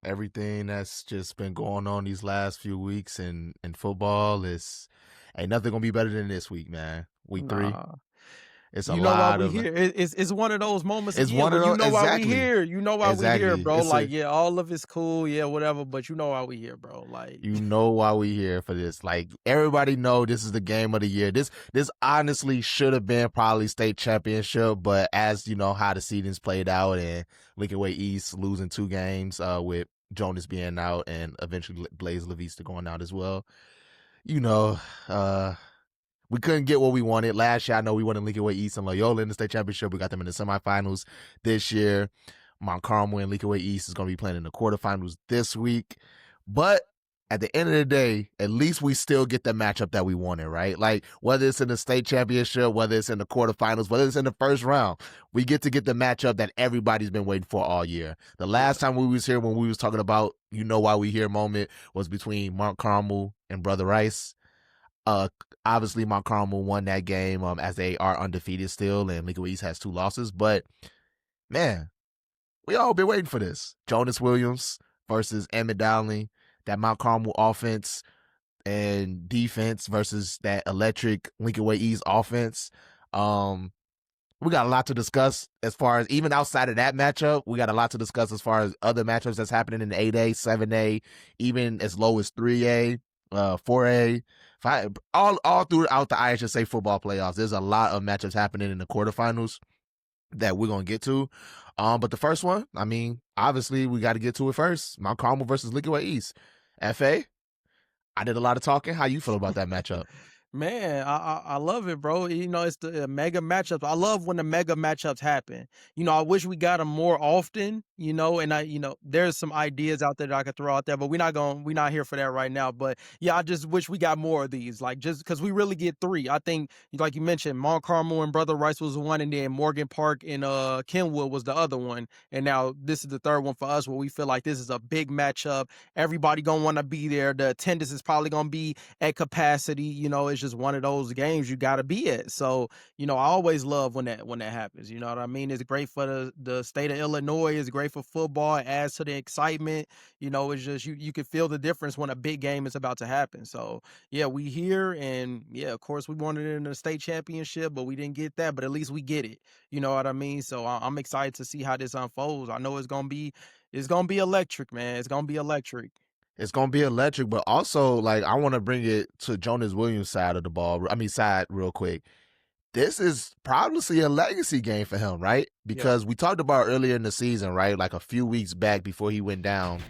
Everything that's just been going on these last few weeks in football is ain't nothing gonna be better than this week, man. Week 3. Nah. It's a You know why lot we of here. It's one of those moments it's again one where of you those know why we exactly. here. You know why we here, Exactly. bro. It's Like, a yeah, all of it's cool, yeah, whatever, but you know why we here, bro. Like, you know why we here for this. Like everybody know this is the game of the year. This honestly should have been probably state championship, but as you know how the seedings played out and Lincoln Way East losing 2 games with Jonas being out and eventually Blaze LaVista going out as well. You know, we couldn't get what we wanted. Last year, I know we wanted Lincoln Way East and Loyola in the state championship. We got them in the semifinals this year. Mount Carmel and Lincoln Way East is going to be playing in the quarterfinals this week. But at the end of the day, at least we still get the matchup that we wanted, right? Like whether it's in the state championship, whether it's in the quarterfinals, whether it's in the first round, we get to get the matchup that everybody's been waiting for all year. The yeah, last time we was here when we was talking about, you know why we here moment was between Mount Carmel and Brother Rice. Uh, Obviously Mount Carmel won that game as they are undefeated still, and Lincoln East has 2 losses. But man, we all been waiting for this. Jonas Williams versus Emmett Dowling, that Mount Carmel offense and defense versus that electric Lincoln Way East offense. We got a lot to discuss as far as even outside of that matchup. We got a lot to discuss as far as other matchups that's happening in 8A, 7A, even as low as 3A, 4A, 5, all throughout the IHSA football playoffs. There's a lot of matchups happening in the quarterfinals that we're gonna get to. But the first one, I mean, obviously we got to get to it first. Mount Carmel versus Lincoln Way East. FA, I did a lot of talking. How you feel about that matchup? man, I love it, bro. You know, it's the mega matchups. I love when the mega matchups happen. You know, I wish we got them more often. You know, and there's some ideas out there that I could throw out there, but we're not here for that right now. But yeah, I just wish we got more of these. Like, just because we really get 3. I think, like you mentioned, Mount Carmel and Brother Rice was one, and then Morgan Park and Kenwood was the other one. And now this is the third one for us, where we feel like this is a big matchup. Everybody gonna want to be there. The attendance is probably gonna be at capacity. You know, it's just one of those games you got to be at. So, I always love when that happens. You know what I mean? It's great for the state of Illinois. It's great for football. It adds to the excitement. It's just you can feel the difference when a big game is about to happen. So yeah, we here, and yeah, of course we wanted it in the state championship, but we didn't get that. But at least we get it. You know what I mean? So I'm excited to see how this unfolds. I know it's gonna be electric, man. It's gonna be electric. It's gonna be electric, but also like I want to bring it to Jonas Williams' side of the ball. I mean, side real quick. This is probably a legacy game for him, right? Yeah. Because we talked about earlier in the season, right? Like a few weeks back before he went down,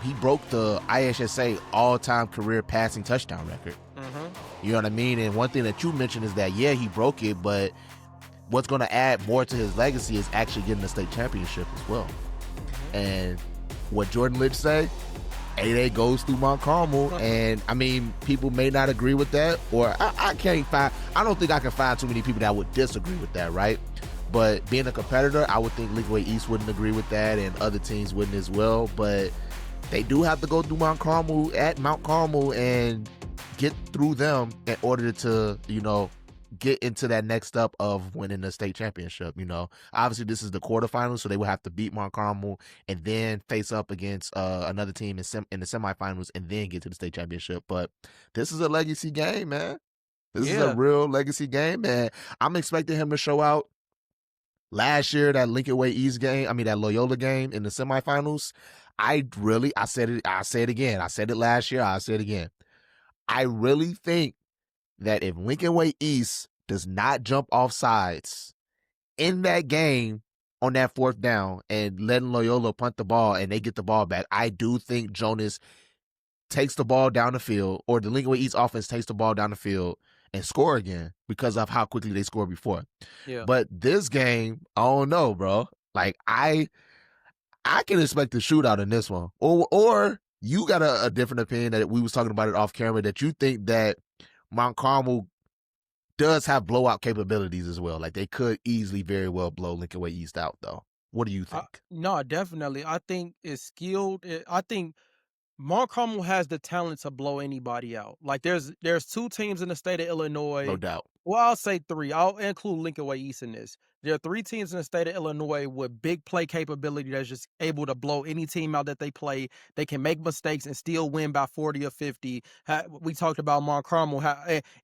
he broke the IHSA all-time career passing touchdown record. Mm-hmm. You know what I mean? And one thing that you mentioned is that yeah, he broke it, but what's going to add more to his legacy is actually getting the state championship as well. Mm-hmm. And what Jordan Litch say? 8A goes through Mount Carmel, and I mean, people may not agree with that, or I don't think I can find too many people that would disagree with that, right? But being a competitor, I would think Lincoln Way East wouldn't agree with that, and other teams wouldn't as well. But they do have to go through Mount Carmel and get through them in order to, get into that next step of winning the state championship. Obviously this is the quarterfinals, so they will have to beat Mount Carmel and then face up against another team in the semifinals and then get to the state championship. But this is a legacy game, man. This is a Yeah. real legacy game, and I'm expecting him to show out. Last year, that Lincoln Way East game, that Loyola game in the semifinals, I said it again. I said it last year, I'll say it again. I really think that if Lincoln Way East does not jump off sides in that game on that 4th down and letting Loyola punt the ball and they get the ball back, I do think Jonas takes the ball down the field, or the Lincoln Way East offense takes the ball down the field and score again because of how quickly they scored before. Yeah. But this game, I don't know, bro. Like I can expect a shootout in this one. Or you got a different opinion that we was talking about it off camera, that you think that Mount Carmel does have blowout capabilities as well. Like they could easily very well blow Lincoln Way East out, though. What do you think? No, definitely. I think it's skilled. I think Mount Carmel has the talent to blow anybody out. Like there's 2 teams in the state of No Illinois. doubt. Well, I'll say 3. I'll include Lincoln Way East in this. There are 3 teams in the state of Illinois with big play capability that's just able to blow any team out that they play. They can make mistakes and still win by 40 or 50. We talked about Mount Carmel,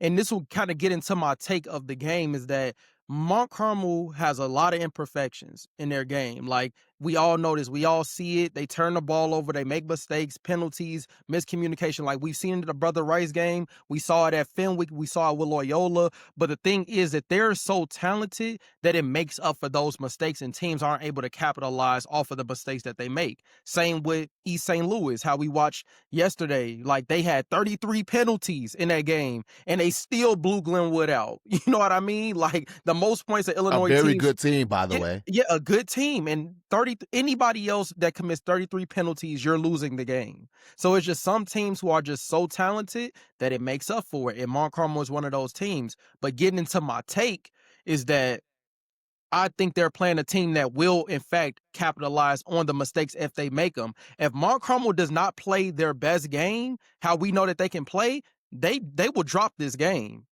and this will kind of get into my take of the game is that Mount Carmel has a lot of imperfections in their game. Like we all notice, we all see it. They turn the ball over, they make mistakes, penalties, miscommunication. Like we've seen in the Brother Rice game, we saw it at Fenwick, we saw it with Loyola. But the thing is that they're so talented that it makes up for those mistakes, and teams aren't able to capitalize off of the mistakes that they make. Same with East St. Louis, how we watched yesterday. Like they had 33 penalties in that game, and they still blew Glenwood out. You know what I mean? Like the most points that A Illinois very teams. good team, by the Yeah, way. yeah, a good team. And 30 anybody else that commits 33 penalties, you're losing the game. So it's just some teams who are just so talented that it makes up for it. And Mount Carmel is one of those teams. But getting into my take is that I think they're playing a team that will, in fact, capitalize on the mistakes if they make them. If Mount Carmel does not play their best game, how we know that they can play, they will drop this game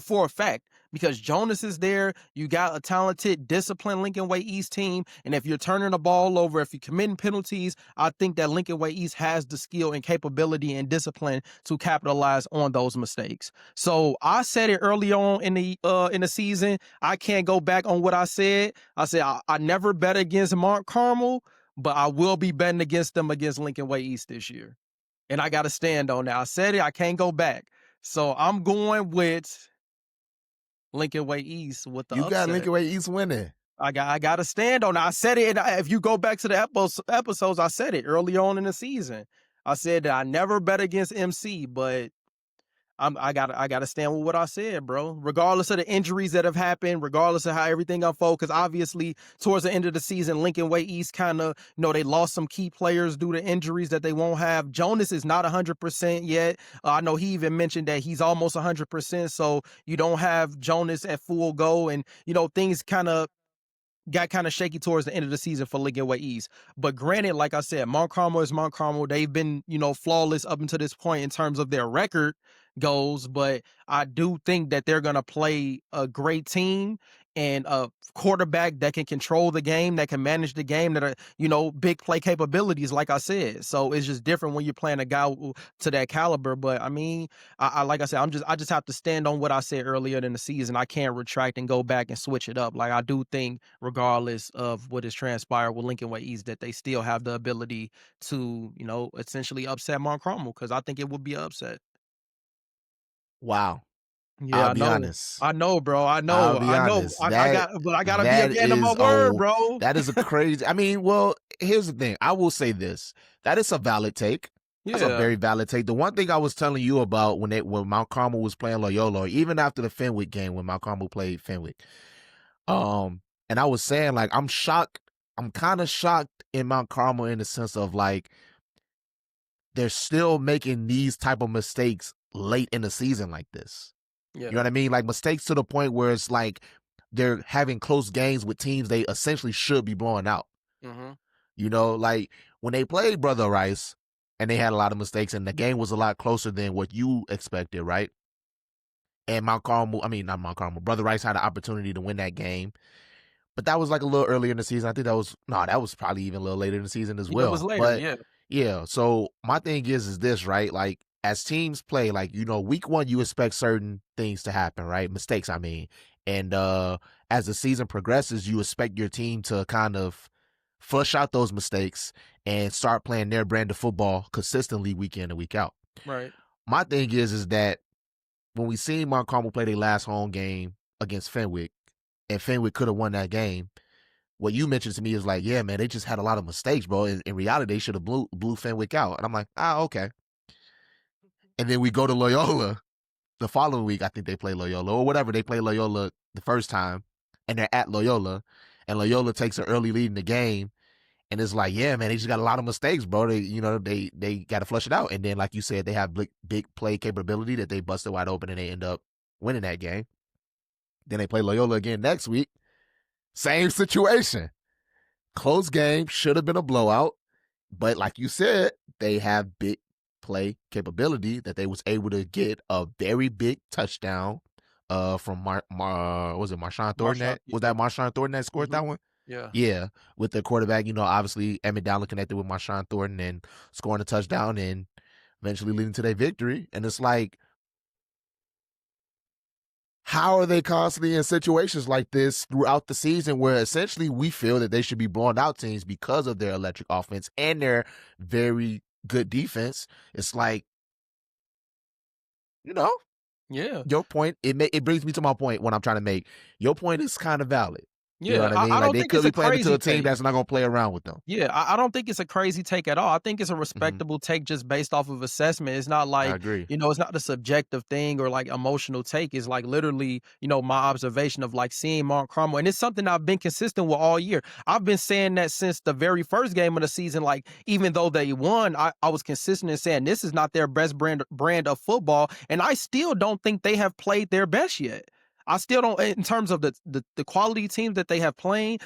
for a fact, because Jonas is there. You got a talented, disciplined Lincoln Way East team, and if you're turning the ball over, if you're committing penalties, I think that Lincoln Way East has the skill and capability and discipline to capitalize on those mistakes. So I said it early on in the season. I can't go back on what I said. I said I never bet against Mount Carmel, but I will be betting against them against Lincoln Way East this year, and I got to stand on that. I said it. I can't go back. So I'm going with Lincoln Way East with the You got upset. Lincoln Way East winning. I got to stand on it. I said it. And if you go back to the episodes, I said it early on in the season. I said that I never bet against MC, but I got to stand with what I said, bro. Regardless of the injuries that have happened, regardless of how everything unfolded, because obviously towards the end of the season, Lincoln Way East kind of, they lost some key players due to injuries that they won't have. Jonas is not 100% yet. I know he even mentioned that he's almost 100%, so you don't have Jonas at full go, and things kind of got kind of shaky towards the end of the season for Lincoln Way East. But granted, like I said, Mount Carmel is Mount Carmel. They've been, flawless up until this point in terms of their record goes. But I do think that they're going to play a great team and a quarterback that can control the game, that can manage the game, that are, big play capabilities, like I said. So it's just different when you're playing a guy to that caliber. But I mean, I like I said, I just have to stand on what I said earlier in the season. I can't retract and go back and switch it up. Like I do think, regardless of what has transpired with Lincoln Way East, that they still have the ability to, essentially upset Mount Carmel, because I think it would be an upset. Wow. Yeah, I'll I be know. honest. I know, bro. I I'll know. be I know. honest. I got, but I gotta be a That man of my is word, bro. that is a crazy. I mean, well, here's the thing. I will say this. That is a valid take. That's a Yeah. very valid take. The one thing I was telling you about when Mount Carmel was playing Loyola, or even after the Fenwick game when Mount Carmel played Fenwick, and I was saying like I'm shocked. I'm kind of shocked in Mount Carmel in the sense of like they're still making these type of mistakes late in the season like this. You know Yeah. what I mean? Like mistakes to the point where it's like they're having close games with teams they essentially should be blowing out. Mm-hmm. Like when they played Brother Rice and they had a lot of mistakes and the game was a lot closer than what you expected, right? And not Mount Carmel, Brother Rice had an opportunity to win that game. But that was like a little earlier in the season. I think that was probably even a little later in the season as Yeah, it was well. later. But Yeah. yeah, so my thing is this, right? Like as teams play, like, week one, you expect certain things to happen, right? Mistakes, I mean. And as the season progresses, you expect your team to kind of flush out those mistakes and start playing their brand of football consistently week in and week out. Right. My thing is that when we seen Mount Carmel play their last home game against Fenwick, and Fenwick could have won that game, what you mentioned to me is like, yeah, man, they just had a lot of mistakes, bro. In reality, they should have blew Fenwick out. And I'm like, okay. And then we go to Loyola the following week. I think they play Loyola or whatever. They play Loyola the first time, and they're at Loyola, and Loyola takes an early lead in the game. And it's like, yeah, man, they just got a lot of mistakes, bro. They got to flush it out. And then, like you said, they have big play capability that they busted wide open, and they end up winning that game. Then they play Loyola again next week. Same situation. Close game, should have been a blowout. But like you said, they have big play capability that they was able to get a very big touchdown from was it Marshawn Marshawn, Thornett? Was that Marshawn Thornett that scored that mhm, one? yeah. Yeah, with the quarterback, obviously Emmett Dowling connected with Marshawn Thornton and scoring a touchdown and eventually leading to their victory. And it's like, how are they constantly in situations like this throughout the season where essentially we feel that they should be blowing out teams because of their electric offense and their very good defense? It's like, you know, Yeah. your point, it brings me to my point when I'm trying to make. Your point is kind of valid. You know Yeah, what I mean? I Like don't they think could it's be a playing into crazy a team take. that's not going to play around with them. Yeah, I don't think it's a crazy take at all. I think it's a Hmm. respectable take just based off of assessment. It's not I like, agree. it's not a subjective thing or like emotional take. It's like literally, my observation of like seeing Mark Cromwell. And it's something I've been consistent with all year. I've been saying that since the very first game of the season. Like, even though they won, I was consistent in saying this is not their best brand of football. And I still don't think they have played their best yet. I still don't, in terms of the quality teams that they have played.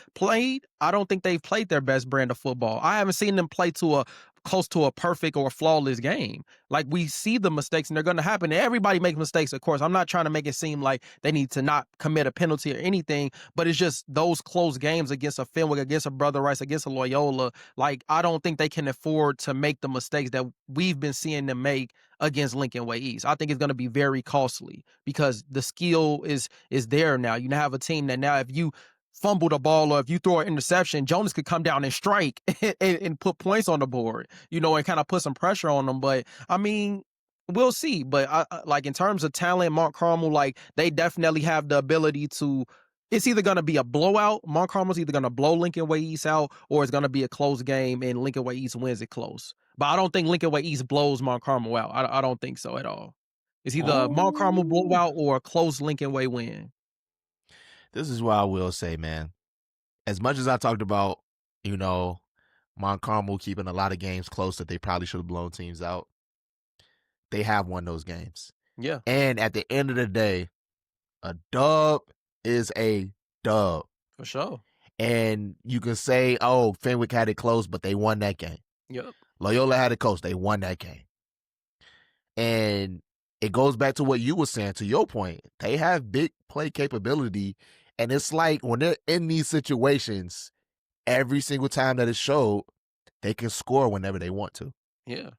I don't think they've played their best brand of football. I haven't seen them play to a close to a perfect or a flawless game. Like, we see the mistakes and they're going to happen. And everybody makes mistakes, of course. I'm not trying to make it seem like they need to not commit a penalty or anything, but it's just those close games against a Fenwick, against a Brother Rice, against a Loyola. Like, I don't think they can afford to make the mistakes that we've been seeing them make against Lincoln Way East. I think it's going to be very costly because the skill is there now. You have a team that now, if you fumble the ball or if you throw an interception, Jonas could come down and strike and put points on the board, and kind of put some pressure on them. But I mean, we'll see. But like, in terms of talent, Mont Carmel, like, they definitely have the ability to. It's either going to be a blowout. Mont Carmel's either going to blow Lincoln Way East out, or it's going to be a close game and Lincoln Way East wins it close. But I don't think Lincoln Way East blows Mont Carmel out. I don't think so at all. It's either a Mont Carmel Oh, blowout or a close Lincoln Way win. this is what I will say, man. As much as I talked about, you know, Montcalm keeping a lot of games close that they probably should have blown teams out, they have won those games. Yeah, And at the end of the day, a dub is a dub. for sure. And you can say, oh, Fenwick had it close, but they won that game. Yep. Loyola had it close. They won that game. And it goes back to what you were saying, to your point. They have big play capability. And it's like when they're in these situations, every single time that it showed, they can score whenever they want to. Yeah, It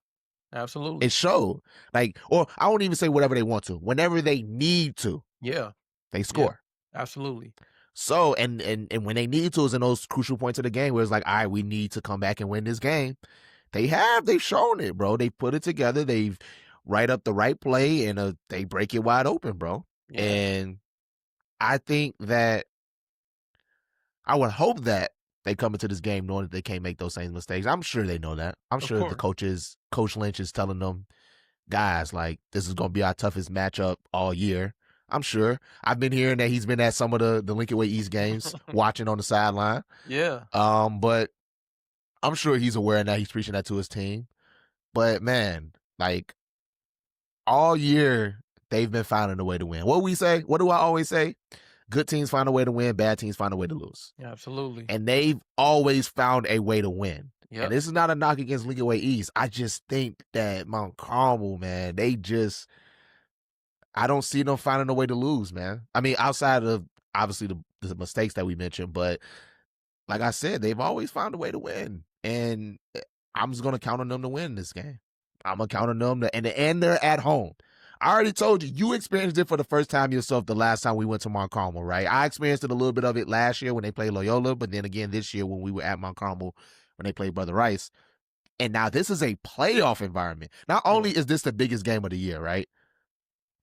absolutely. showed. Or I won't even say whatever they want to. Whenever they need to, Yeah, they yeah, score. absolutely. So, and when they need to is in those crucial points of the game where it's like, all right, we need to come back and win this game. They've shown it, bro. They put it together. They've write up the right play and they break it wide open, bro. Yeah, And I think that I would hope that they come into this game knowing that they can't make those same mistakes. I'm sure they know that. I'm of sure the course. Coach Lynch is telling them, guys, like, this is going to be our toughest matchup all year. I'm sure. I've been hearing that he's been at some of the Lincoln Way East games, watching on the sideline. Yeah, But I'm sure he's aware now. He's preaching that to his team. But man, like, all year they've been finding a way to win. What we say? What do I always say? Good teams find a way to win. Bad teams find a way to lose. absolutely. And they've always found a way to win. And Yep, this is not a knock against Lincoln Way East. I just think that Mount Carmel, man, I don't see them finding a way to lose, man. I mean, outside of obviously the mistakes that we mentioned, but like I said, they've always found a way to win. And I'm just going to count on them to win this game. I'm going to count on them and they're at home. I already told you, you experienced it for the first time yourself the last time we went to Mount Carmel, right? I experienced it a little bit of it last year when they played Loyola, but then again this year when we were at Mount Carmel when they played Brother Rice. And now this is a playoff environment. Not yeah, only is this the biggest game of the year, right?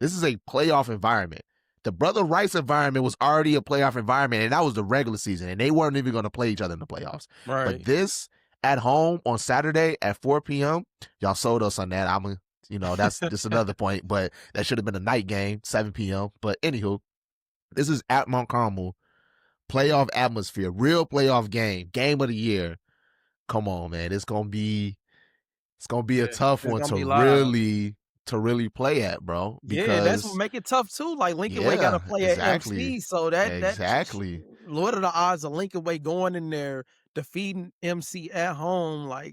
This is a playoff environment. The Brother Rice environment was already a playoff environment, and that was the regular season, and they weren't even going to play each other in the playoffs. But right. this at home on Saturday at 4 p.m., y'all sold us on that. That's just another point, but that should have been a night game, 7 p.m. But anywho, this is at Mount Carmel, playoff atmosphere, real playoff game of the year. Come on, man. It's gonna be a Yeah, tough it's one gonna be loud. to really play at, bro. Yeah, that's what Because make it tough too. Like, Lincoln Way got to yeah, play at exactly. MC, so that Exactly. what are the odds of Lincoln Way going in there defeating MC at home? Like,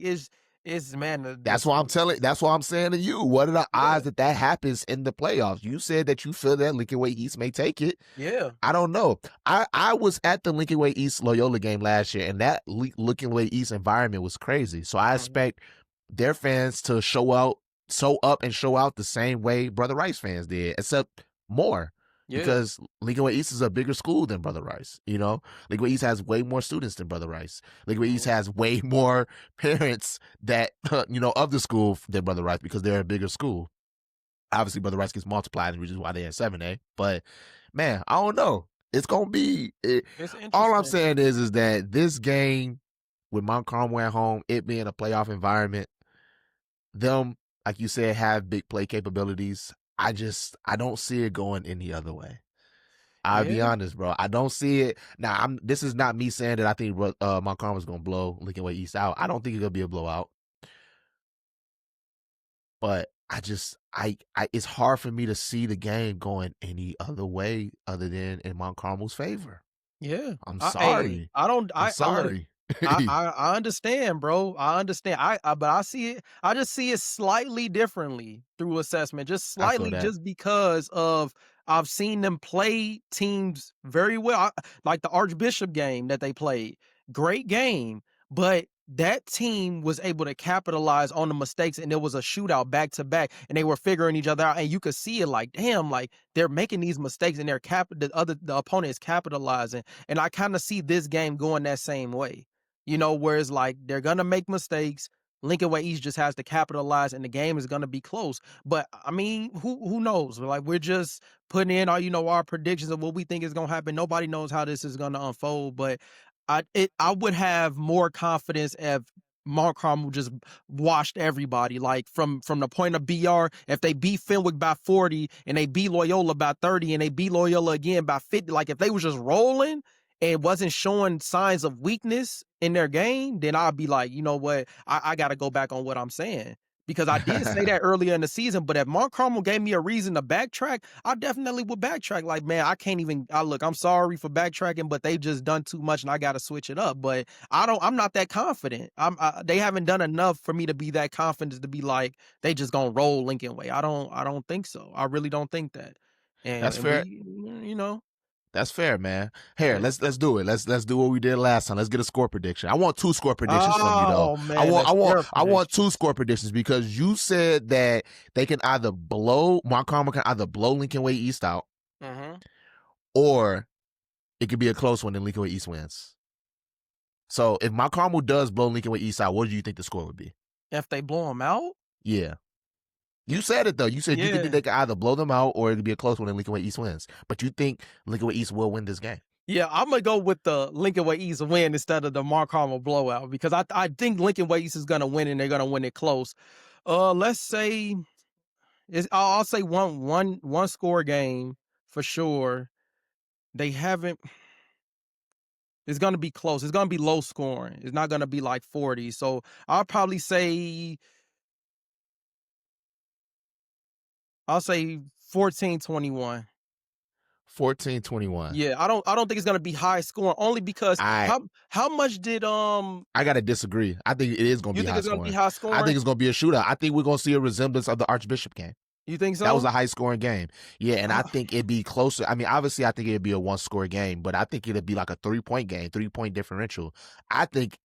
It's man, That's why I'm telling. That's why I'm saying to you. What are the yeah, odds that that happens in the playoffs? You said that you feel that Lincoln Way East may take it. yeah. I don't know. I was at the Lincoln Way East Loyola game last year, and that Lincoln Way East environment was crazy. So I Mhm. expect their fans to show up and show out the same way Brother Rice fans did, except more. Yeah. Because Lincoln Way East is a bigger school than Brother Rice, you know? Lincoln Way East has way more students than Brother Rice. Lincoln Way East Mhm. has way more parents that, of the school than Brother Rice because they're a bigger school. Obviously, Brother Rice gets multiplied, which is why they're in 7A. But man, I don't know. It's gonna be. It's All I'm interesting. saying is that this game with Mount Carmel at home, it being a playoff environment, them like you said have big play capabilities. I don't see it going any other way. I'll be Yeah, honest, bro. I don't see it. Now, this is not me saying that I think Mount Carmel's gonna blow Lincoln Way East out. I don't think it's gonna be a blowout. But I it's hard for me to see the game going any other way other than in Mount Carmel's favor. yeah. I'm Hey, sorry. I don't. I'm I look. sorry. I understand, bro. I understand. But I see it. I just see it slightly differently through assessment, just I feel slightly, that. just because of I've seen them play teams very well. Like the Archbishop game that they played, great game, but that team was able to capitalize on the mistakes, and it was a shootout back to back, and they were figuring each other out, and you could see it like, damn, like they're making these mistakes, and the opponent is capitalizing, and I kind of see this game going that same way. Whereas like they're gonna make mistakes. Lincoln Way East just has to capitalize, and the game is gonna be close. But I mean, who knows? Like we're just putting in our predictions of what we think is gonna happen. Nobody knows how this is gonna unfold. But I would have more confidence if Mark Carmel just washed everybody. Like from the point of BR, if they beat Fenwick by 40 and they beat Loyola by 30 and they beat Loyola again by 50, like if they was just rolling and wasn't showing signs of weakness in their game, then I'd be like, you know what? I got to go back on what I'm saying. Because I did say that earlier in the season, but if Mark Carmel gave me a reason to backtrack, I definitely would backtrack. Like, man, I can't even. Look, I'm sorry for backtracking, but they've just done too much, and I got to switch it up. But I'm not that confident. They haven't done enough for me to be that confident to be like they just gonna roll Lincoln Way. I don't think so. I really don't think that. That's And fair. we, you know, That's fair, man. Here, yeah. let's do it. Let's do what we did last time. Let's get a score prediction. I want 2 score predictions from you though. Oh man, I want 2 score predictions because you said that they can either blow Mark Carmel can either blow Lincoln Way East out Mhm. or it could be a close one and Lincoln Way East wins. So if Mark Carmel does blow Lincoln Way East out, what do you think the score would be? If they blow them out, Yeah. You said it though. You said you think yeah. they could either blow them out or it could be a close one and Lincoln Way East wins. But you think Lincoln Way East will win this game. Yeah, I'm gonna go with the Lincoln Way East win instead of the Mark Carmel blowout because I think Lincoln Way East is gonna win and they're gonna win it close. Let's say I'll say one score game for sure. They haven't. It's gonna be close. It's gonna be low scoring. It's not gonna be like 40. So I'll say 14-21. 14-21. Yeah, I don't think it's gonna be high scoring only because I how much did I gotta disagree. I think it is gonna you be think high it's gonna be scoring. high I think scoring? it's gonna be a shootout. I think we're gonna see a resemblance of the Archbishop game. You think That was so? a high scoring game. Yeah, and I think it'd be closer. I mean, obviously I think it'd be a 1 score game, but I think it'd be like a 3-point game, 3-point differential. I think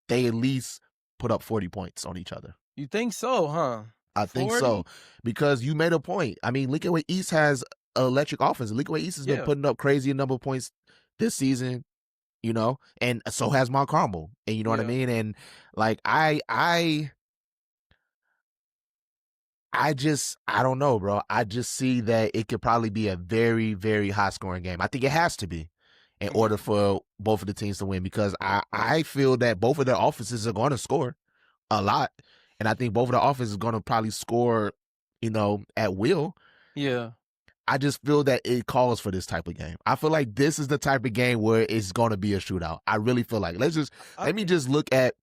they at least put up 40 points on each other. You think so, huh? I think 40? so. Because you made a point. I mean, Lincoln Way East has an electric offense. Lincoln Way East has been Yeah. putting up crazy number of points this season, and so has Mount Carmel. And you know what I Yeah. mean? And like I don't know, bro. I just see that it could probably be a very, very high scoring game. I think it has to be in order Mhm. for both of the teams to win because I feel that both of their offenses are going to score a lot. And I think both of the offenses are going to probably score, at will. Yeah. I just feel that it calls for this type of game. I feel like this is the type of game where it's going to be a shootout. I really feel like I let me just look at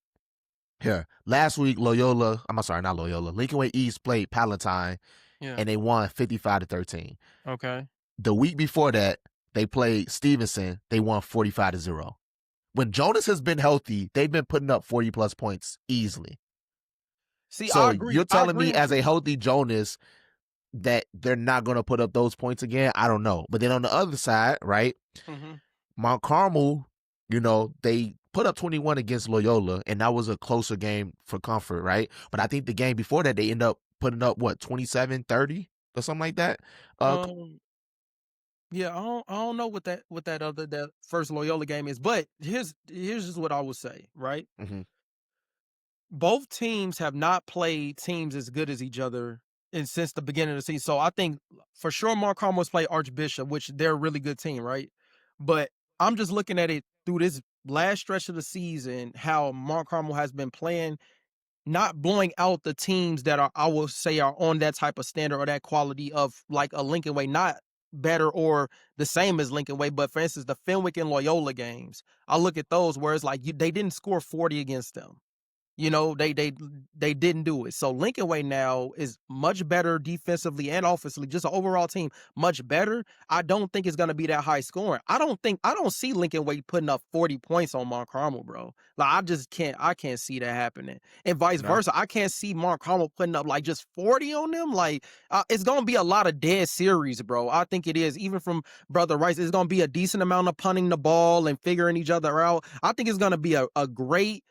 here. Last week, not Loyola. Lincoln Way East played Palatine yeah. and they won 55-13. Okay. The week before that, they played Stevenson. They won 45-0. When Jonas has been healthy, they've been putting up 40 plus points easily. See, So I agree. you're I telling agree me with as a you. healthy Jonas that they're not going to put up those points again? I don't know. But then on the other side, right, Mhm. Mount Carmel, they put up 21 against Loyola, and that was a closer game for comfort, right? But I think the game before that, they end up putting up, what, 27-30 or something like that? Uh, Um, yeah, I don't know what that first Loyola game is, but here's just what I would say, right? mhm. Both teams have not played teams as good as each other and since the beginning of the season. So I think for sure Mark Carmel's play Archbishop, which they're a really good team, right? But I'm just looking at it through this last stretch of the season, how Mark Carmel has been playing, not blowing out the teams that are, I will say, are on that type of standard or that quality of like a Lincoln Way, not better or the same as Lincoln Way, but for instance, the Fenwick and Loyola games, I look at those where it's like they didn't score 40 against them. They didn't do it. So Lincoln Way now is much better defensively and offensively, just an overall team, much better. I don't think it's gonna be that high scoring. I don't see Lincoln Way putting up 40 points on Mount Carmel, bro. Like I can't see that happening. And vice No. versa. I can't see Mount Carmel putting up like just 40 on them. Like it's gonna be a lot of dead series, bro. I think it is. Even from Brother Rice, it's gonna be a decent amount of punting the ball and figuring each other out. I think it's gonna be a great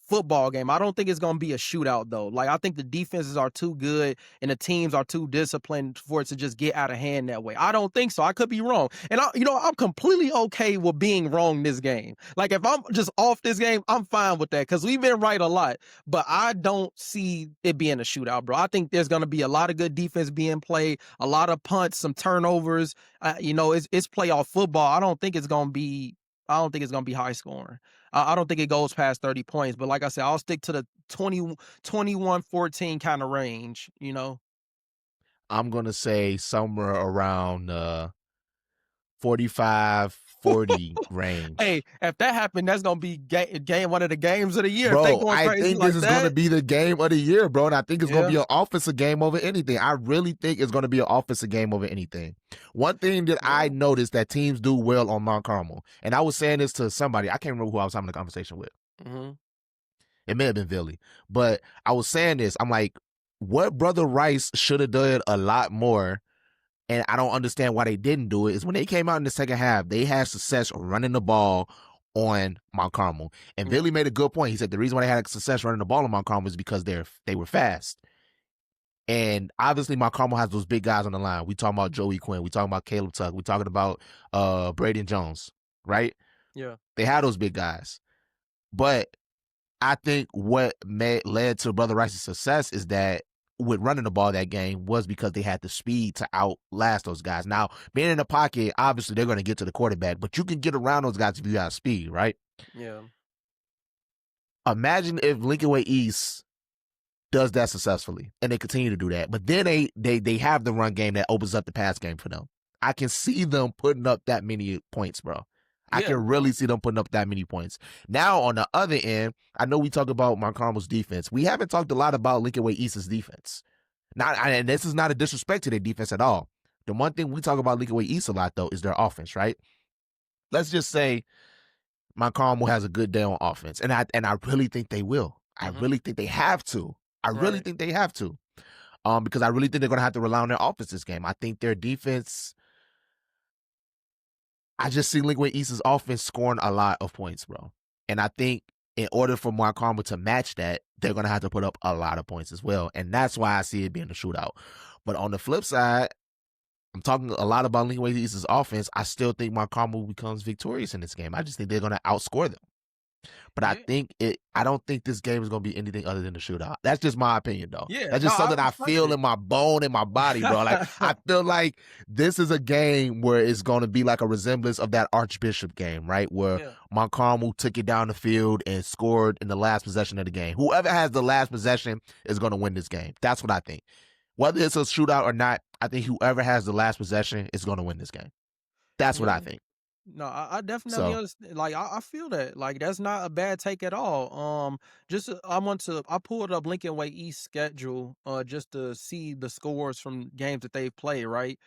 football game. I don't think it's going to be a shootout though. Like I think the defenses are too good and the teams are too disciplined for it to just get out of hand that way. I don't think so. I could be wrong. And I'm completely okay with being wrong this game. Like if I'm just off this game, I'm fine with that cuz we've been right a lot. But I don't see it being a shootout, bro. I think there's going to be a lot of good defense being played, a lot of punts, some turnovers. It's playoff football. I don't think it's going to be high scoring. I don't think it goes past 30 points, but like I said, I'll stick to the 21-14 kind of range. I'm going to say somewhere around 45-40 range. Hey, if that happened, that's gonna be game one of the games of the year. If they Bro, going I crazy think this like is going to that, be the game of the year, bro. And I think it's going to yeah, be an offensive game over anything. I really think it's going to be an offensive game over anything. One thing that I yeah, noticed that teams do well on Mount Carmel, and I was saying this to somebody, I can't remember who I was having a conversation with. hmm It may have been Billy, but I was saying this. I'm like, what Brother Rice should have done a lot more, and I don't understand why they didn't do it, is when they came out in the second half, they had success running the ball on Mount Carmel. And yeah, Billy made a good point. He said the reason why they had success running the ball on Mount Carmel is because they were fast. And obviously Mount Carmel has those big guys on the line. We talking about Joey Quinn. We talking about Caleb Tuck. We talking about Braden Jones, right? yeah, They had those big guys. But I think what led to Brother Rice's success is that with running the ball that game was because they had the speed to outlast those guys. Now, being in the pocket, obviously they're going to get to the quarterback, but you can get around those guys if you have speed, right? yeah, Imagine if Lincoln Way East does that successfully and they continue to do that, but then they have the run game that opens up the pass game for them. I can see them putting up that many points, bro. I yeah, can really see them putting up that many points. Now, on the other end, I know we talk about Mount Carmel's defense. We haven't talked a lot about Lincoln Way East's defense. And this is not a disrespect to their defense at all. The one thing we talk about Lincoln Way East a lot, though, is their offense, right? Let's just say Mount Carmel has a good day on offense, and I really think they will. I hmm really think they have to. I really right, think they have to. Because I really think they're going to have to rely on their offense this game. I think their defense. I just see Lincoln East's offense scoring a lot of points, bro. And I think in order for Mark Carmel to match that, they're going to have to put up a lot of points as well. And that's why I see it being a shootout. But on the flip side, I'm talking a lot about Lincoln East's offense. I still think Mark Carmel becomes victorious in this game. I just think they're going to outscore them. But yeah, I don't think this game is going to be anything other than a shootout. That's just my opinion, though. yeah. That's No, just I something I respect feel it. in my bone, in my body, bro. Like, I feel like this is a game where it's going to be like a resemblance of that Archbishop game, right? Where Yeah, Mount Carmel took it down the field and scored in the last possession of the game. Whoever has the last possession is going to win this game. That's what I think. Whether it's a shootout or not, I think whoever has the last possession is going to win this game. That's what I yeah. think. No, I definitely So understand. Like, I feel that. Like, that's not a bad take at all. I pulled up Lincoln Way East schedule, just to see the scores from games that they've played. Right.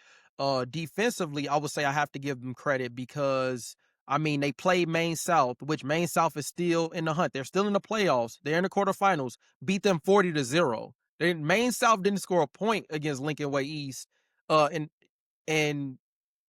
Defensively, I would say I have to give them credit because I mean, they play Maine South, which Maine South is still in the hunt. They're still in the playoffs. They're in the quarterfinals. Beat them 40-0. Maine South didn't score a point against Lincoln Way East. And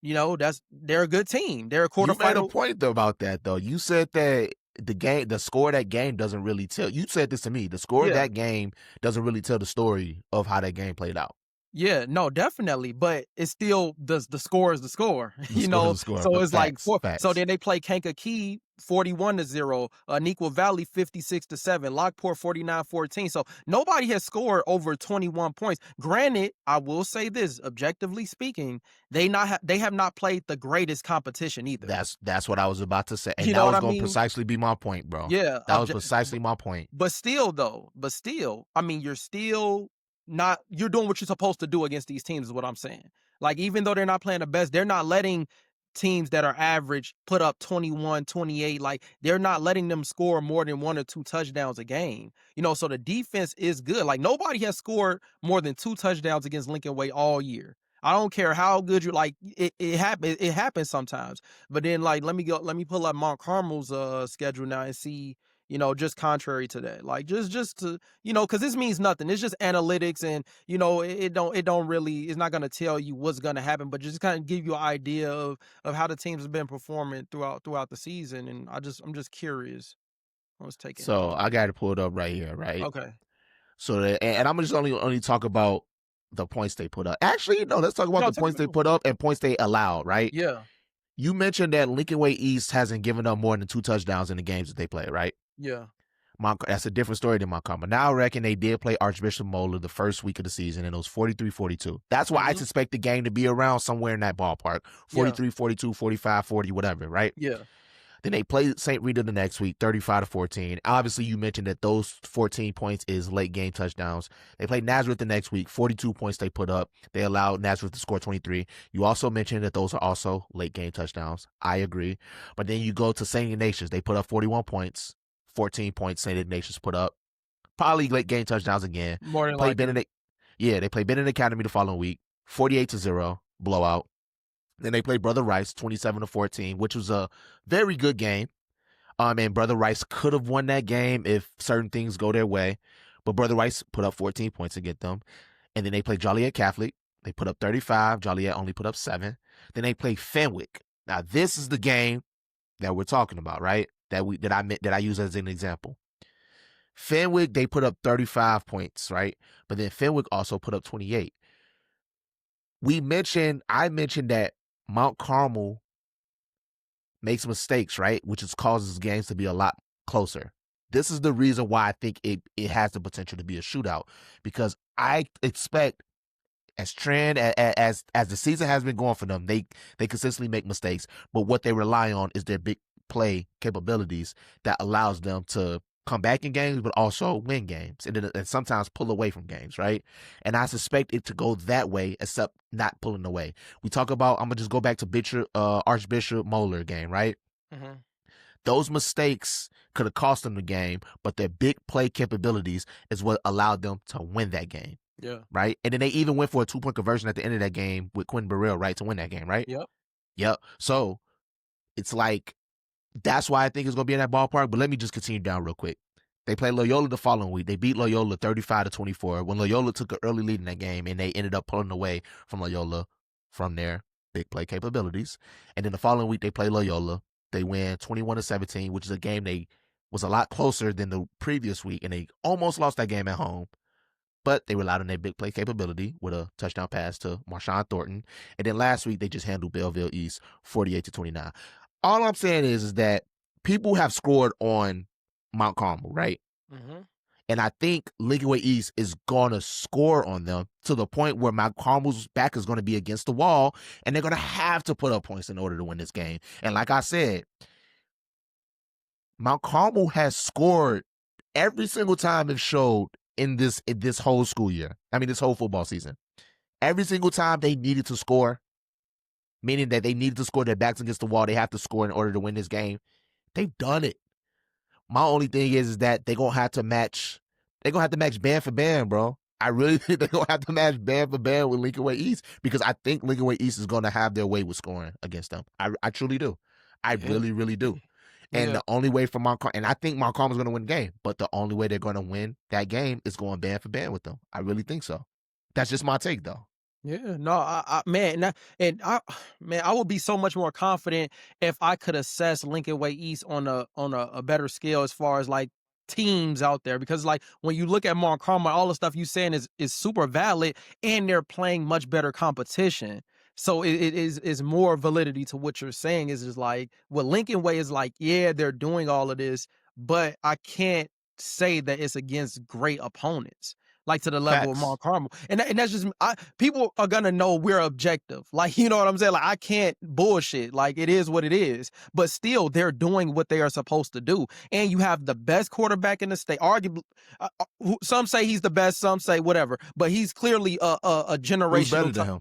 they're a good team. They're a You made a quarterfinal. point though about that though. You said that the score of that game doesn't really tell. You said this to me. The score of Yeah. that game doesn't really tell the story of how that game played out. Yeah, no, definitely, but it's still the score is the score, The score is the score. So But it's like facts, four. So facts. then they play Kankakee 41-0, Neuqua Valley 56-7, Lockport 49-14. So nobody has scored over 21 points. Granted, I will say this, objectively speaking, they have not played the greatest competition either. That's what I was about to say, and You that know what was I going to mean? precisely be my point, bro. Yeah, That was precisely my point. but still though, I mean, you're still not you're doing what you're supposed to do against these teams is what I'm saying. Like even though they're not playing the best, they're not letting teams that are average put up 21, 28. Like they're not letting them score more than 1 or 2 touchdowns a game. So the defense is good. Like nobody has scored more than 2 touchdowns against Lincoln Way all year. I don't care how good you like it happens sometimes. But then like let me pull up Mount Carmel's schedule now and see just contrary to that, like just to because this means nothing. It's just analytics, and it don't really, it's not going to tell you what's going to happen, but just kind of give you an idea of how the teams have been performing throughout the season. And I'm just curious. I was taking So notes. I got to pull it up right here, right? Okay. So and I'm just only talk about the points they put up. Actually, no, let's talk about No, the take points it. they put up and points they allowed, right? Yeah. You mentioned that Lincoln Way East hasn't given up more than 2 touchdowns in the games that they play, right? Yeah. That's a different story than Montgomery. Now I reckon they did play Archbishop Moeller the first week of the season, and it was 43-42. That's why I suspect the game to be around somewhere in that ballpark. 43-42, 45-40, whatever, right? Yeah. Then they played St. Rita the next week, 35-14. Obviously, you mentioned that those 14 points is late game touchdowns. They played Nazareth the next week, 42 points they put up. They allowed Nazareth to score 23. You also mentioned that those are also late game touchdowns. I agree. But then you go to St. Ignatius. They put up 41 points, 14 points St. Ignatius put up. Probably late game touchdowns again. More than Played likely. Benedict. Yeah, they played Benedict Academy the following week, 48-0, blowout. Then they played Brother Rice, 27-14, which was a very good game. And Brother Rice could have won that game if certain things go their way. But Brother Rice put up 14 points to get them. And then they played Joliet Catholic. They put up 35. Joliet only put up 7. Then they played Fenwick. Now, this is the game that we're talking about, right? That I use as an example. Fenwick, they put up 35 points, right? But then Fenwick also put up 28. I mentioned that Mount Carmel makes mistakes, right? Which causes games to be a lot closer. This is the reason why I think it has the potential to be a shootout, because I expect as trend as the season has been going for them, they consistently make mistakes, but what they rely on is their big play capabilities that allows them to come back in games, but also win games and sometimes pull away from games, right? And I suspect it to go that way, except not pulling away. We talk about, I'm gonna just go back to Archbishop Moeller game, right? Mm-hmm. Those mistakes could have cost them the game, but their big play capabilities is what allowed them to win that game. Yeah. Right? And then they even went for a 2-point conversion at the end of that game with Quentin Burrell, right, to win that game, right? Yep. Yep. So it's like, that's why I think it's going to be in that ballpark. But let me just continue down real quick. They played Loyola the following week. They beat Loyola 35-24 when Loyola took an early lead in that game, and they ended up pulling away from Loyola from their big play capabilities. And then the following week, they play Loyola. They win 21-17, which is a game they was a lot closer than the previous week, and they almost lost that game at home. But they relied on their big play capability with a touchdown pass to Marshawn Thornton. And then last week, they just handled Belleville East 48-29. All I'm saying is that people have scored on Mount Carmel, right? Mm-hmm. And I think Lincoln Way East is going to score on them to the point where Mount Carmel's back is going to be against the wall, and they're going to have to put up points in order to win this game. And like I said, Mount Carmel has scored every single time it showed in this whole school year. I mean, this whole football season. Every single time they needed to score, meaning that they needed to score, their backs against the wall, they have to score in order to win this game. They've done it. My only thing is that they're gonna have to match band for band, bro. I really think they're gonna have to match band for band with Lincoln Way East, because I think Lincoln Way East is gonna have their way with scoring against them. I truly do. I Yeah. really, really do. And Yeah. the only way for and I think Montcalm is going to win the game, but the only way they're going to win that game is going band for band with them. I really think so. That's just my take, though. Yeah, no, man, and I, man, I would be so much more confident if I could assess Lincoln Way East on a better scale as far as like teams out there, because like when you look at Mount Carmel, all the stuff you saying is super valid, and they're playing much better competition. So it is more validity to what you're saying. Is just like what Lincoln Way is like. Yeah, they're doing all of this, but I can't say that it's against great opponents like to the level of Facts. Mount Carmel. And that's just people are gonna know we're objective. Like, you know what I'm saying? Like I can't bullshit. Like it is what it is. But still, they're doing what they are supposed to do. And you have the best quarterback in the state. Arguably, some say he's the best, some say whatever. But he's clearly a Who's better generational. than him?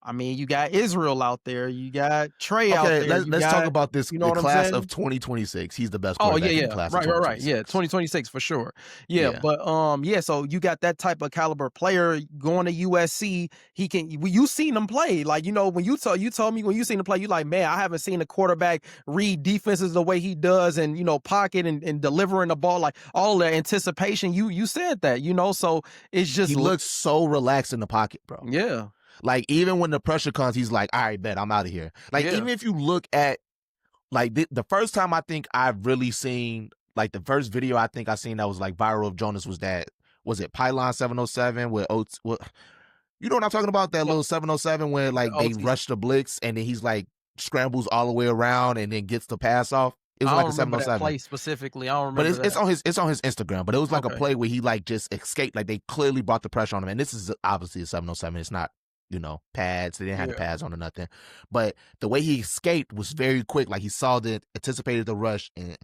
I mean, you got Israel out there, you got Tre out Okay, there, you let's talk got, about this. you know The what I'm class of saying? 2026. He's the best Oh, yeah, quarterback in the yeah. class of Right. Yeah, 2026. 2026 for sure. Yeah, Yeah. but, yeah, so you got that type of caliber player going to USC. He can you seen him play. Like, you know, when you told me when you seen him play, you like, "Man, I haven't seen a quarterback read defenses the way he does and, you know, pocket and delivering the ball, like, all the anticipation." You said that, you know, so it's just He looks so relaxed in the pocket, bro. yeah, Like, even when the pressure comes, he's like, all right, bet, I'm out of here. Like, yeah. even if you look at, like, the first time I think I've really seen, like, the first video I think I seen that was, like, viral of Jonas was it Pylon 707 with Oats? You know what I'm talking about? That Oh, little 707 where, the like, they OTs. rush the blitz and then he's, like, scrambles all the way around and then gets the pass off. It was I like don't a remember that 707. play specifically. I don't But remember that. it's on his Instagram. But it was like a Okay. play where he like just escaped. Like they clearly brought the pressure on him. And this is obviously a 707. It's not, pads. They didn't have the Yeah. pads on or nothing. But the way he escaped was very quick. Like he saw anticipated the rush and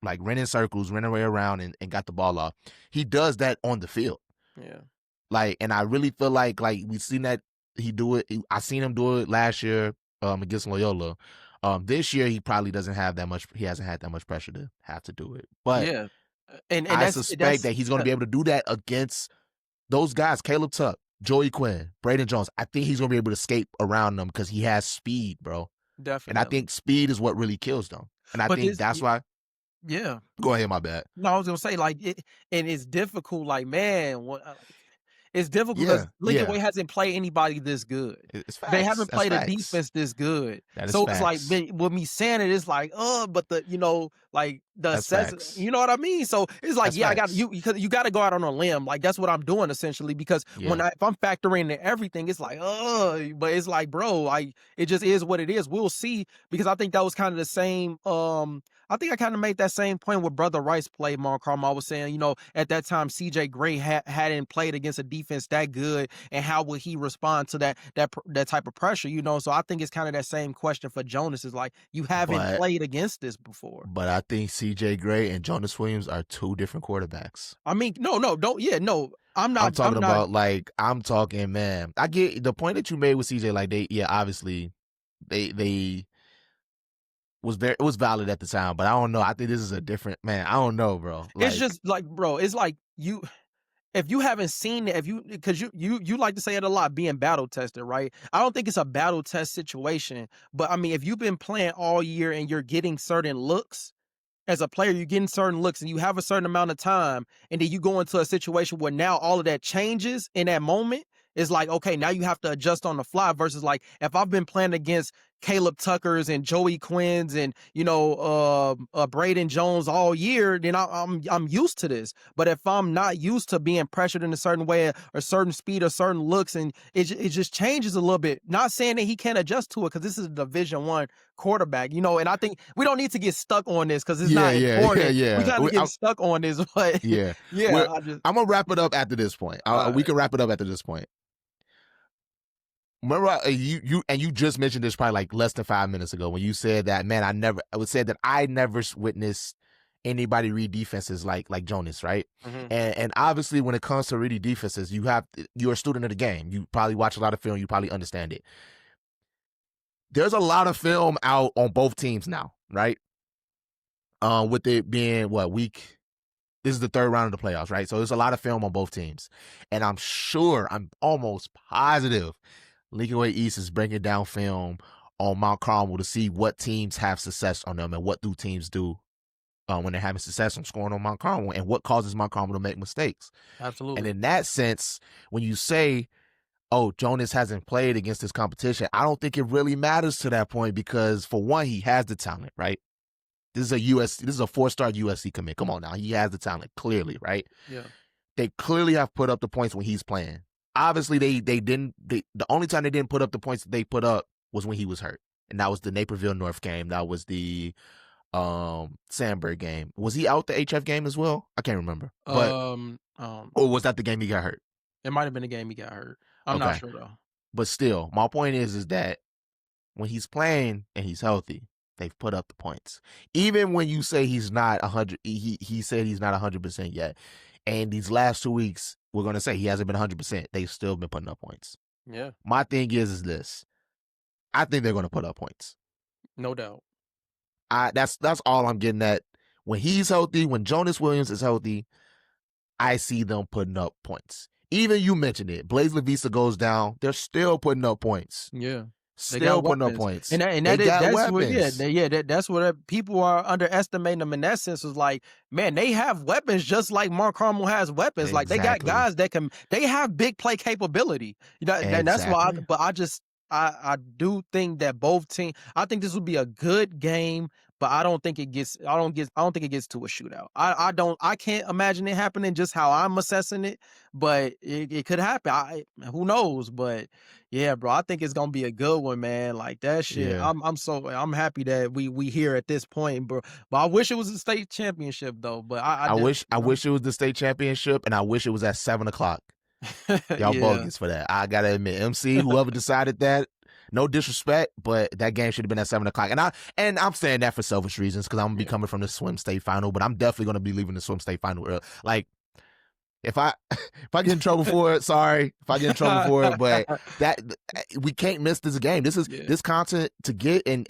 like ran in circles, ran away around and got the ball off. He does that on the field. Yeah. Like, and I really feel like we've seen that he do it. I seen him do it last year against Loyola. This year he probably doesn't have that much. He hasn't had that much pressure to have to do it. But Yeah. And I that's suspect that he's going to be able to do that against those guys, Caleb Tuck, Joey Quinn, Braden Jones. I think he's going to be able to escape around them because he has speed, bro. And I definitely. think speed is what really kills them. And I But think this that's why. yeah. Go ahead, my bad. No, I was gonna say like it, and it's difficult. Like man, it's difficult because Yeah, Lincoln yeah. Way hasn't played anybody this good. It's They facts. haven't That's played a facts. defense this good. That is So it's like facts. with me saying it, it's like, but like the That's assess, facts. you know what I mean? So it's like, That's yeah, I got facts. you because you got to go out on a limb. Like that's what I'm doing essentially. Because Yeah. if I'm factoring in everything, it's like, but it's like, bro, it just is what it is. We'll see because I think that was kind of the same. I think I kind of made that same point with Brother Rice played Mount Carmel. I was saying, at that time, CJ Gray hadn't played against a defense that good, and how would he respond to that type of pressure? So I think it's kind of that same question for Jonas. Is like you haven't But played against this before. I think CJ Gray and Jonas Williams are two different quarterbacks. I mean, no, don't, yeah, no. I'm I'm not. talking about I'm talking, man. I get the point that you made with CJ. Like obviously they it was valid at the time, but I don't know. I think this is a different man. I don't know, bro. It's Like, just like, bro. It's like you. If you haven't seen it, because you like to say it a lot, being battle tested, right? I don't think it's a battle test situation, but I mean, if you've been playing all year and you're getting certain looks as a player, you're getting certain looks and you have a certain amount of time, and then you go into a situation where now all of that changes in that moment. It's like, okay, now you have to adjust on the fly versus like if I've been playing against Caleb Tuckers and Joey Quinns and Braden Jones all year, then I'm used to this. But if I'm not used to being pressured in a certain way or certain speed or certain looks, and it just changes a little bit. Not saying that he can't adjust to it because this is a Division I quarterback, and I think we don't need to get stuck on this because it's yeah, not yeah, yeah, important. We yeah. kind of getting stuck on this, but Yeah, yeah, I just I'm gonna wrap it up after this point. We can wrap it up after this point. Remember, you just mentioned this probably like less than 5 minutes ago when you said that, man. I would say that I never witnessed anybody read defenses like Jonas, right? mhm. And obviously, when it comes to reading defenses, you're a student of the game. You probably watch a lot of film. You probably understand it. There's a lot of film out on both teams now, right? With it being week. This is the third round of the playoffs, right? So there's a lot of film on both teams, and I'm almost positive Lincoln Way East is breaking down film on Mount Carmel to see what teams have success on them and what do teams do when they're having success on scoring on Mount Carmel and what causes Mount Carmel to make mistakes. And Absolutely. in that sense, when you say, oh, Jonas hasn't played against this competition, I don't think it really matters to that point because, for one, he has the talent, right? This is a 4-star USC commit. Come on now. He has the talent, clearly, right? Yeah. They clearly have put up the points when he's playing. Obviously, they didn't. The only time they didn't put up the points that they put up was when he was hurt. And that was the Naperville North game. That was the Sandberg game. Was he out the HF game as well? I can't remember. But or was that the game he got hurt? It might have been a game he got hurt. I'm not Okay. sure though. But still, my point is that when he's playing and he's healthy, they've put up the points. Even when you say he's not 100, he said he's not 100% yet. And these last 2 weeks, we're going to say he hasn't been 100%. They've still been putting up points. Yeah. My thing is this. I think they're going to put up points. No doubt. That's all I'm getting at. When he's healthy, when Jonas Williams is healthy, I see them putting up points. Even you mentioned it. Blaze LaVisa goes down. They're still putting up points. Yeah. Still putting up points. And they got that's weapons. that's what people are underestimating them in that sense. Is like, man, they have weapons just like Mark Carmel has weapons. Like they got guys that they have big play capability. You know, and that's why. I do think that both teams. I think this would be a good game, but I don't think it gets. I don't think it gets to a shootout. I can't imagine it happening. Just how I'm assessing it, but it could happen. Who knows? But yeah, bro, I think it's gonna be a good one, man. Like that shit. Yeah. I'm happy that we here at this point, bro. But I wish it was a state championship though. But I wish it was the state championship, and I wish it was at 7:00. Y'all bogus for that. I gotta admit, MC, whoever decided that, no disrespect, but that game should have been at 7:00. And I'm saying that for selfish reasons because I'm gonna be coming from the swim state final, but I'm definitely gonna be leaving the swim state final early. Like, if I get in trouble for it, sorry. If I get in trouble for it, but that we can't miss this game. This content to get and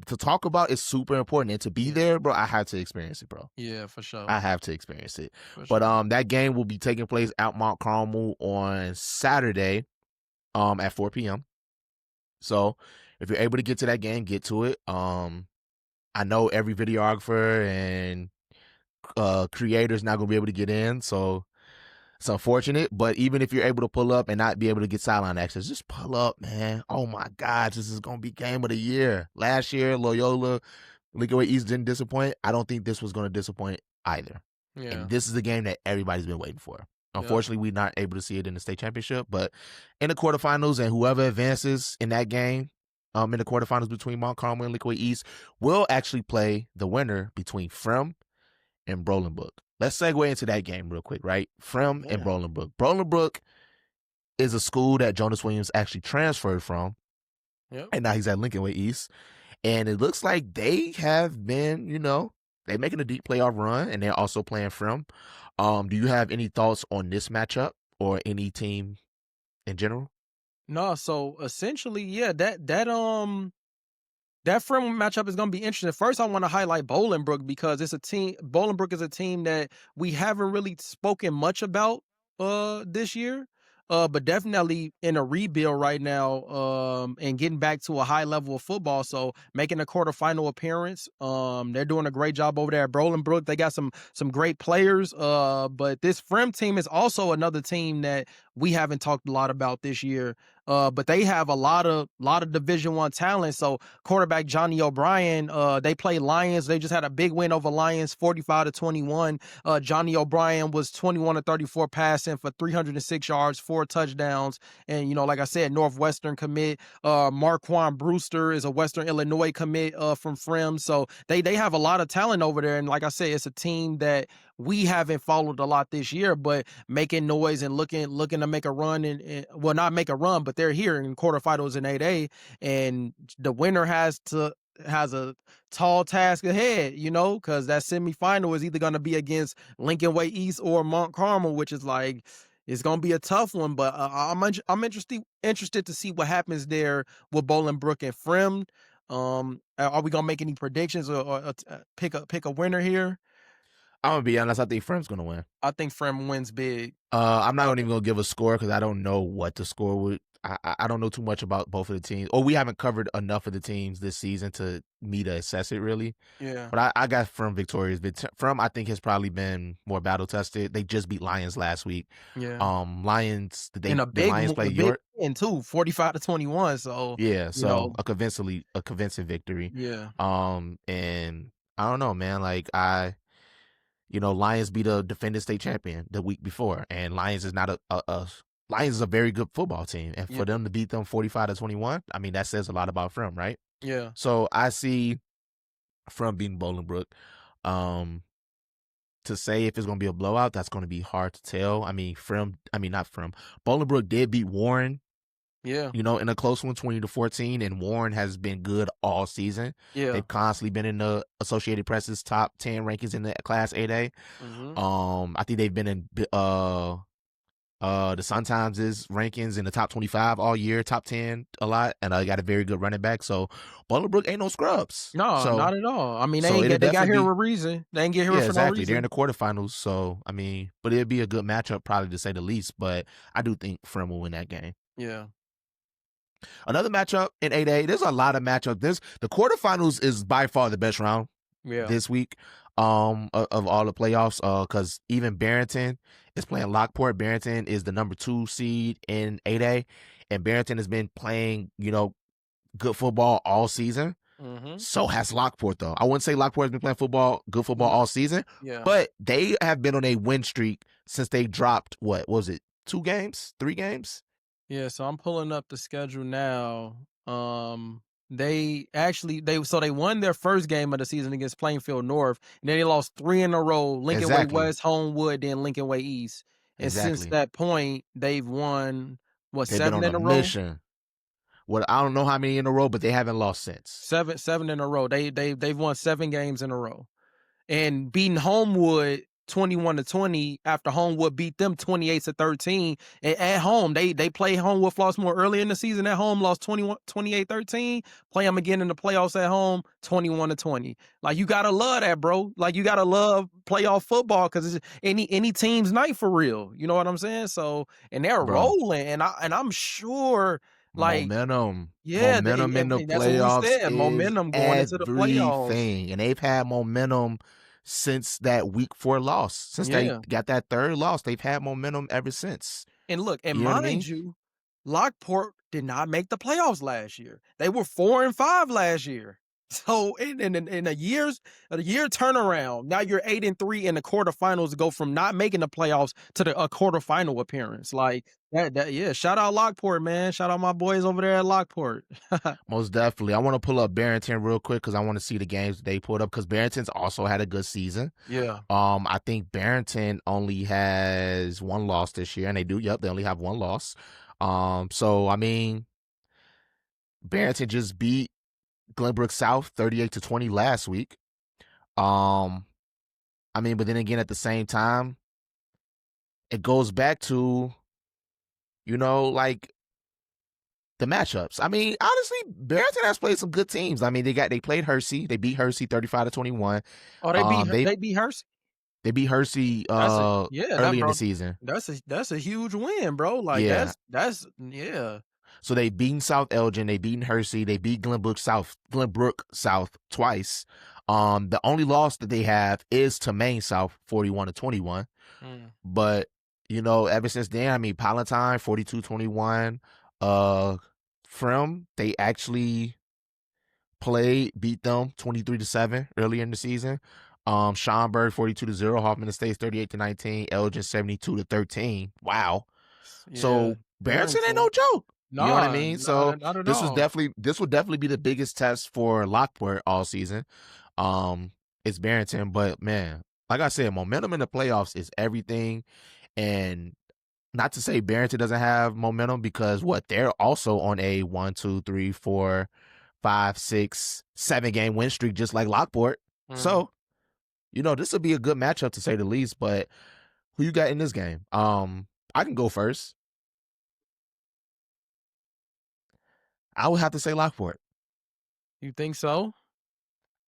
to talk about is super important. And to be there, bro, I have to experience it, bro. Yeah, for sure. I have to experience it. But that game will be taking place at Mount Carmel on Saturday, at 4 p.m. So if you're able to get to that game, get to it. I know every videographer and creator is not gonna be able to get in, so it's unfortunate, but even if you're able to pull up and not be able to get sideline access, just pull up, man. Oh my gosh, this is gonna be game of the year. Last year, Loyola, Liquid East didn't disappoint. I don't think this was gonna disappoint either. Yeah. And this is the game that everybody's been waiting for. Unfortunately, we're not able to see it in the state championship, but in the quarterfinals, and whoever advances in that game, in the quarterfinals between Mount Carmel and Liquid East, will actually play the winner between Fremd and Bolingbrook. Let's segue into that game real quick, right? Fremd and Bolingbrook. Bolingbrook is a school that Jonas Williams actually transferred from, and now he's at Lincoln Way East. And it looks like they have been, they're making a deep playoff run, and they're also playing Fremd. Do you have any thoughts on this matchup or any team in general? No, so essentially, yeah, that Fremd matchup is going to be interesting. First, I want to highlight Bolingbrook because Bolingbrook is a team that we haven't really spoken much about this year. But definitely in a rebuild right now, and getting back to a high level of football. So making a quarterfinal appearance. They're doing a great job over there at Bolingbrook. They got some great players. But this Fremd team is also another team that we haven't talked a lot about this year. But they have a lot of Division I talent. So quarterback Johnny O'Brien, they play Lions. They just had a big win over Lions, 45-21. Johnny O'Brien was 21-34 passing for 306 yards, 4 touchdowns. And, like I said, Northwestern commit. Marquand Brewster is a Western Illinois commit from Fremd. So they have a lot of talent over there. And like I said, it's a team that we haven't followed a lot this year, but making noise and looking to make a run and well, not make a run, but they're here in quarterfinals in 8A, and the winner has a tall task ahead, because that semifinal is either going to be against Lincoln Way East or Mount Carmel, which is like, it's going to be a tough one, but I'm interested to see what happens there with Bolingbrook and Fremd. Are we going to make any predictions or pick a winner here? I'm gonna be honest. I think Fremd's gonna win. I think Fremd wins big. I'm not even gonna give a score because I don't know what the score would. I don't know too much about both of the teams, or we haven't covered enough of the teams this season to me to assess it really. Yeah. But I got From victorious. From I think has probably been more battle tested. They just beat Lions last week. Yeah. Lions And did Lions play a big York? win too, 45-21, so, Yeah, you so know. a convincing victory. Yeah. And I don't know, man. Like Lions beat a defending state champion the week before, and Lions is not a Lions is a very good football team, and Yeah. for them to beat them 45-21, I mean that says a lot about Frem, right? Yeah. So I see Frem beating Bolingbrook. Um, to say if it's going to be a blowout, that's going to be hard to tell. I mean, not Frem. Bolingbrook did beat Warren, Yeah. in a close one, 20-14, and Warren has been good all season. Yeah. They've constantly been in the Associated Press's top 10 rankings in the Class 8A. Mhm. I think they've been in the Sun-Times' rankings in the top 25 all year, top 10 a lot, and I got a very good running back. So Bolingbrook ain't no scrubs. No, So not at all. I mean, so it'll they got definitely here be for a reason. They ain't get here yeah, for no exactly. They're in reason. the quarterfinals, so I mean, but it'd be a good matchup probably to say the least. But I do think Frem will win that game. Yeah. Another matchup in 8A. There's a lot of matchups. The quarterfinals is by far the best round Yeah. this week of all the playoffs because even Barrington is playing Lockport. Barrington is the number 2 seed in 8A, and Barrington has been playing good football all season. Mhm. So has Lockport, though. I wouldn't say Lockport has been playing good football No. all season, Yeah. but they have been on a win streak since they dropped, what was it, 2 games, 3 games? Yeah, so I'm pulling up the schedule now. They won their first game of the season against Plainfield North, and then they lost 3 in a row, Lincoln Way Exactly. West, Homewood, then Lincoln Way East. And since Exactly. that point, they've won, what, They've been 7 on a in a row? mission. What I don't know how many in a row, but they haven't lost since. 7 in a row. They've won 7 games in a row. And beating Homewood 21-20 after Homewood beat them 28-13. And at home, they play Homewood Flossmoor early in the season at home, lost 28-13. Play them again in the playoffs at home, 21-20. Like, you gotta love that, bro. Like, you gotta love playoff football because it's any team's night for real. You know what I'm saying? So, and they're Bro, rolling, and I'm sure, like, momentum. yeah, Momentum in the that's what we playoffs said. is Momentum going into the playoffs. everything. And they've had momentum since that week 4 loss. Since they Yeah. got that third loss, they've had momentum ever since. And look, and You know what I mind mean? you, Lockport did not make the playoffs last year. They were 4-5 last year. So in a year turnaround, now you're 8-3 in the quarterfinals to go from not making the playoffs to a quarterfinal appearance. Like that, yeah. Shout out Lockport, man. Shout out my boys over there at Lockport. Most definitely. I want to pull up Barrington real quick because I want to see the games that they pulled up because Barrington's also had a good season. Yeah. I think Barrington only has 1 loss this year, and they only have 1 loss. So I mean, Barrington just beat Glenbrook South 38-20 last week. I mean, but then again, at the same time, it goes back to, like the matchups. I mean, honestly, Barrington has played some good teams. I mean, they played Hersey. They beat Hersey 35-21. Oh, They they beat Hersey. they beat Hersey That early in bro. the season. That's a huge win, bro. Like Yeah. that's yeah. So they beaten South Elgin, they beaten Hersey, they beat Glenbrook South twice. The only loss that they have is to Maine South, 41-21. Mm. But ever since then, I mean, Palatine 42-21. Fremd, they actually beat them 23-7 earlier in the season. Schaumburg 42-0, Hoffman Estates 38-19, Elgin 72-13. Wow. Yeah. So Barrington ain't no Barrington. joke. You know what I Nah, mean? So not at this all. will definitely be the biggest test for Lockport all season. It's Barrington, but man, like I said, momentum in the playoffs is everything. And not to say Barrington doesn't have momentum because they're also on a 1, 2, 3, 4, 5, 6, 7 game win streak, just like Lockport. Mm. So, this will be a good matchup to say the least. But who you got in this game? I can go first. I would have to say Lockport. You think so?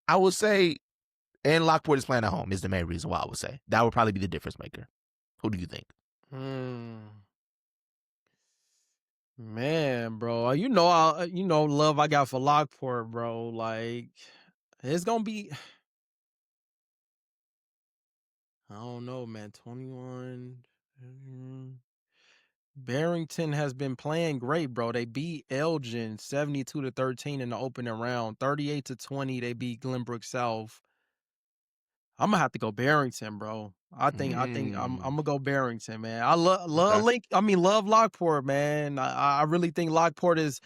I would say, and Lockport is playing at home is the main reason why I would say. That would probably be the difference maker. Who do you think? Hmm. Man, Well, love I got for Lockport, bro. Like, it's gonna be. I don't know, man. 21. Barrington has been playing great, bro. They beat Elgin 72-13 in the opening round. 38-20, they beat Glenbrook South. Imma have to go Barrington, bro. I think I'm Mm, gonna go Barrington, man. I love okay. Link I mean, love Lockport, man. I really think Lockport is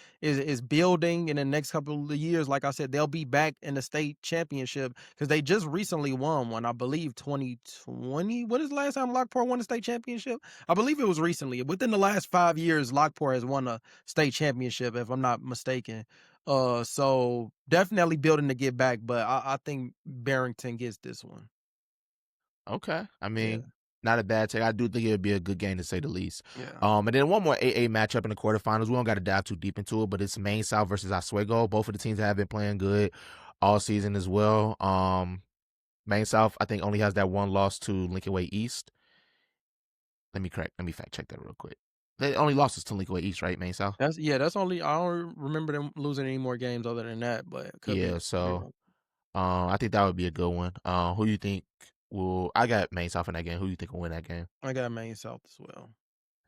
building in the next couple of years. Like I said, they'll be back in the state championship because they just recently won one, I believe 2020. What is the last time Lockport won a state championship? I believe it was recently. Within the last 5 years, Lockport has won a state championship, if I'm not mistaken. So definitely building to get back, but I think Barrington gets this one. Okay. I Yeah, mean, not a bad take. I do think it would be a good game to say the least. yeah. And then one more AA matchup in the quarterfinals. We don't got to dive too deep into it, but it's Maine South versus Oswego. Both of the teams have been playing good all season as well. Maine South, I think, only has that one loss to Lincoln Way East. Let me fact check that real quick. They only lost us to Lincoln Way East, right? Maine South. That's only I don't remember them losing any more games other than that, but it Yeah. could be So, wrong. I think that would be a good one. Who do you think will? I got Maine South in that game. Who do you think will win that game? I got Maine South as well.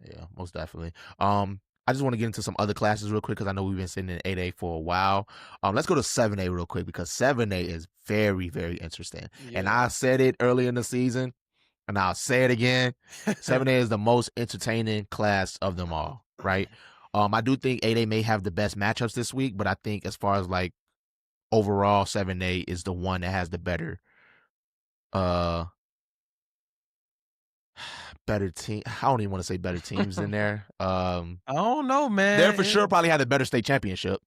Yeah, most definitely. I just want to get into some other classes real quick because I know we've been sitting in 8A for a while. Let's go to 7A real quick because 7A is very, very interesting. And Yeah. I said it early in the season, and I'll say it again. 7A is the most entertaining class of them all, right? I do think 8A may have the best matchups this week, but I think as far as like overall, 7A is the one that has the uh better team. I don't even want to say better teams in there. I don't know, They're man. for sure probably had a better state championship,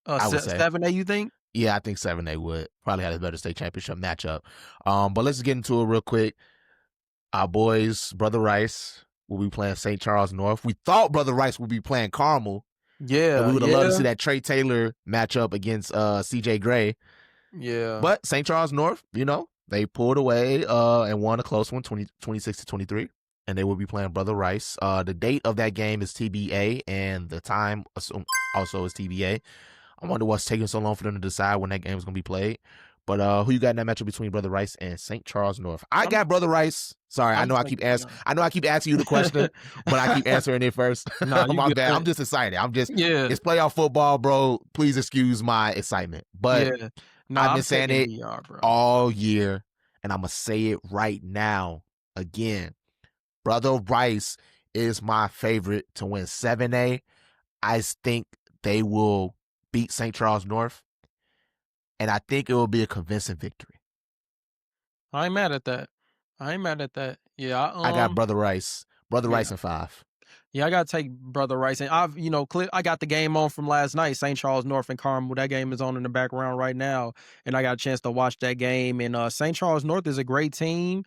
I would say. 7A, you think? Yeah, I think 7A would probably had a better state championship matchup. But let's get into it real quick. Our boys, Brother Rice, will be playing St. Charles North. We thought Brother Rice would be playing Carmel, and Yeah, we would have loved to yeah, see that Trey Taylor matchup against CJ Gray. yeah. But St. Charles North, they pulled away and won a close one, 26-23. And they will be playing Brother Rice. The date of that game is TBA, and the time also is TBA. I wonder what's taking so long for them to decide when that game is going to be played. But who you got in that matchup between Brother Rice and St. Charles North? I I'm got Brother Rice. Sorry, I I'm know taking I know I keep asking you the question, but I keep answering it first. Nah, you My bad. I'm good. just excited. Yeah, It's playoff football, bro. Please excuse my excitement. But yeah. I've Nah, been I'm saying taking it BR, bro. all year, and I'm gonna say it right now again. Brother Rice is my favorite to win 7A. I think they will beat St. Charles North, and I think it will be a convincing victory. I ain't mad at that. I ain't mad at that. Yeah, I got Brother yeah. Rice in 5. Yeah, I gotta take Brother Rice, and I got the game on from last night, St. Charles North and Carmel. That game is on in the background right now, and I got a chance to watch that game. And St. Charles North is a great team,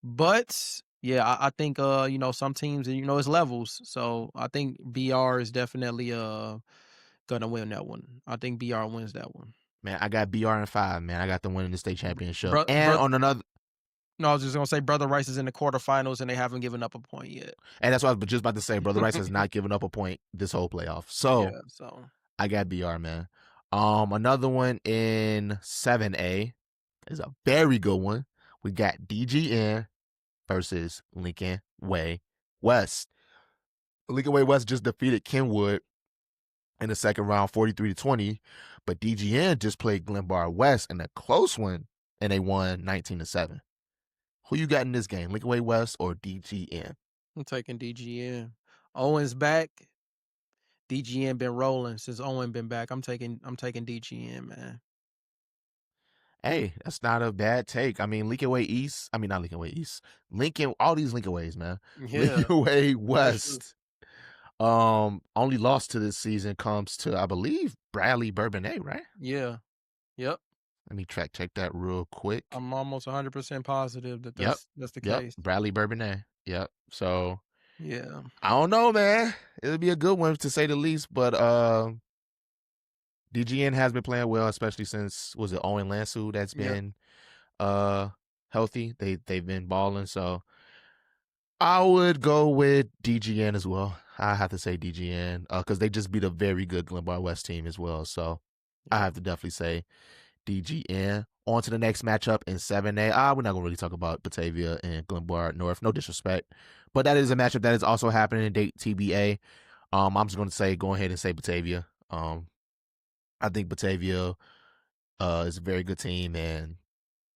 but yeah, I think some teams, it's levels. So I think BR is definitely gonna win that one. I think BR wins that one. Man, I got BR in 5, man. I got them winning the state championship. Bro, And bro, on another, no, I was just gonna say Brother Rice is in the quarterfinals, and they haven't given up a point yet. and that's what I was just about to say. Brother Rice has not given up a point this whole playoff. So Yeah, so I got BR, man. Another one in 7A is a very good one. We got DGN versus Lincoln Way West. Lincoln Way West just defeated Kenwood in the second round, 43-20, but DGN just played Glenbar West in a close one, and they won 19-7. Who you got in this game, Lincoln Way West or DGN? I'm taking DGN. Owen's back. DGN been rolling since Owen been back. I'm taking DGN, man. Hey, that's not a bad take. I mean, Lincoln Way East. I mean, not Lincoln Way East. Lincoln, all these Lincoln Ways, man. Yeah, Lincoln Way that's true. West. Only loss to this season comes to, I believe, Bradley Bourbonnais, right? Yeah. Yep. Let me check that real quick. I'm almost 100% positive that Yep, that's the yep, case. Bradley Bourbonnais. Yep. So Yeah. I don't know, man. It'll be a good one to say the least. But DGN has been playing well, especially since was it Owen Lansu that's Yep. been healthy. They've been balling. So I would go with DGN as well. I have to say DGN because they just beat a very good Glenbard West team as well. So I Yeah. have to definitely say DGN. On to the next matchup in 7A. We're not going to really talk about Batavia and Glenbard North. No disrespect. But that is a matchup that is also happening in date TBA. I'm just going to say, go ahead and say Batavia. I think Batavia is a very good team, and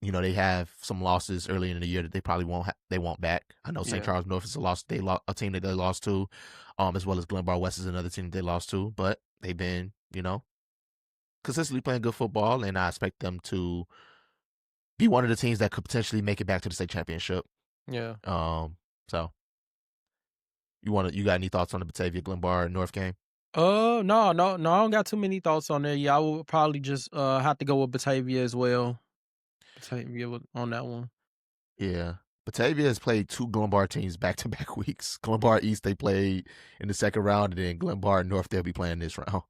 they have some losses early in the year that they probably won't back. I know St. Yeah. Charles North is a team that they lost to, as well as Glenbard West is another team that they lost to, but they've been consistently playing good football, and I expect them to be one of the teams that could potentially make it back to the state championship. Yeah. So you got any thoughts on the Batavia Glenbard North game? No, no, no, I don't got too many thoughts on there. Yeah, I would probably just have to go with Batavia as well. Batavia on that one. Yeah. Batavia has played two Glenbard teams back to back weeks. Glenbard East they played in the second round, and then Glenbard North they'll be playing this round.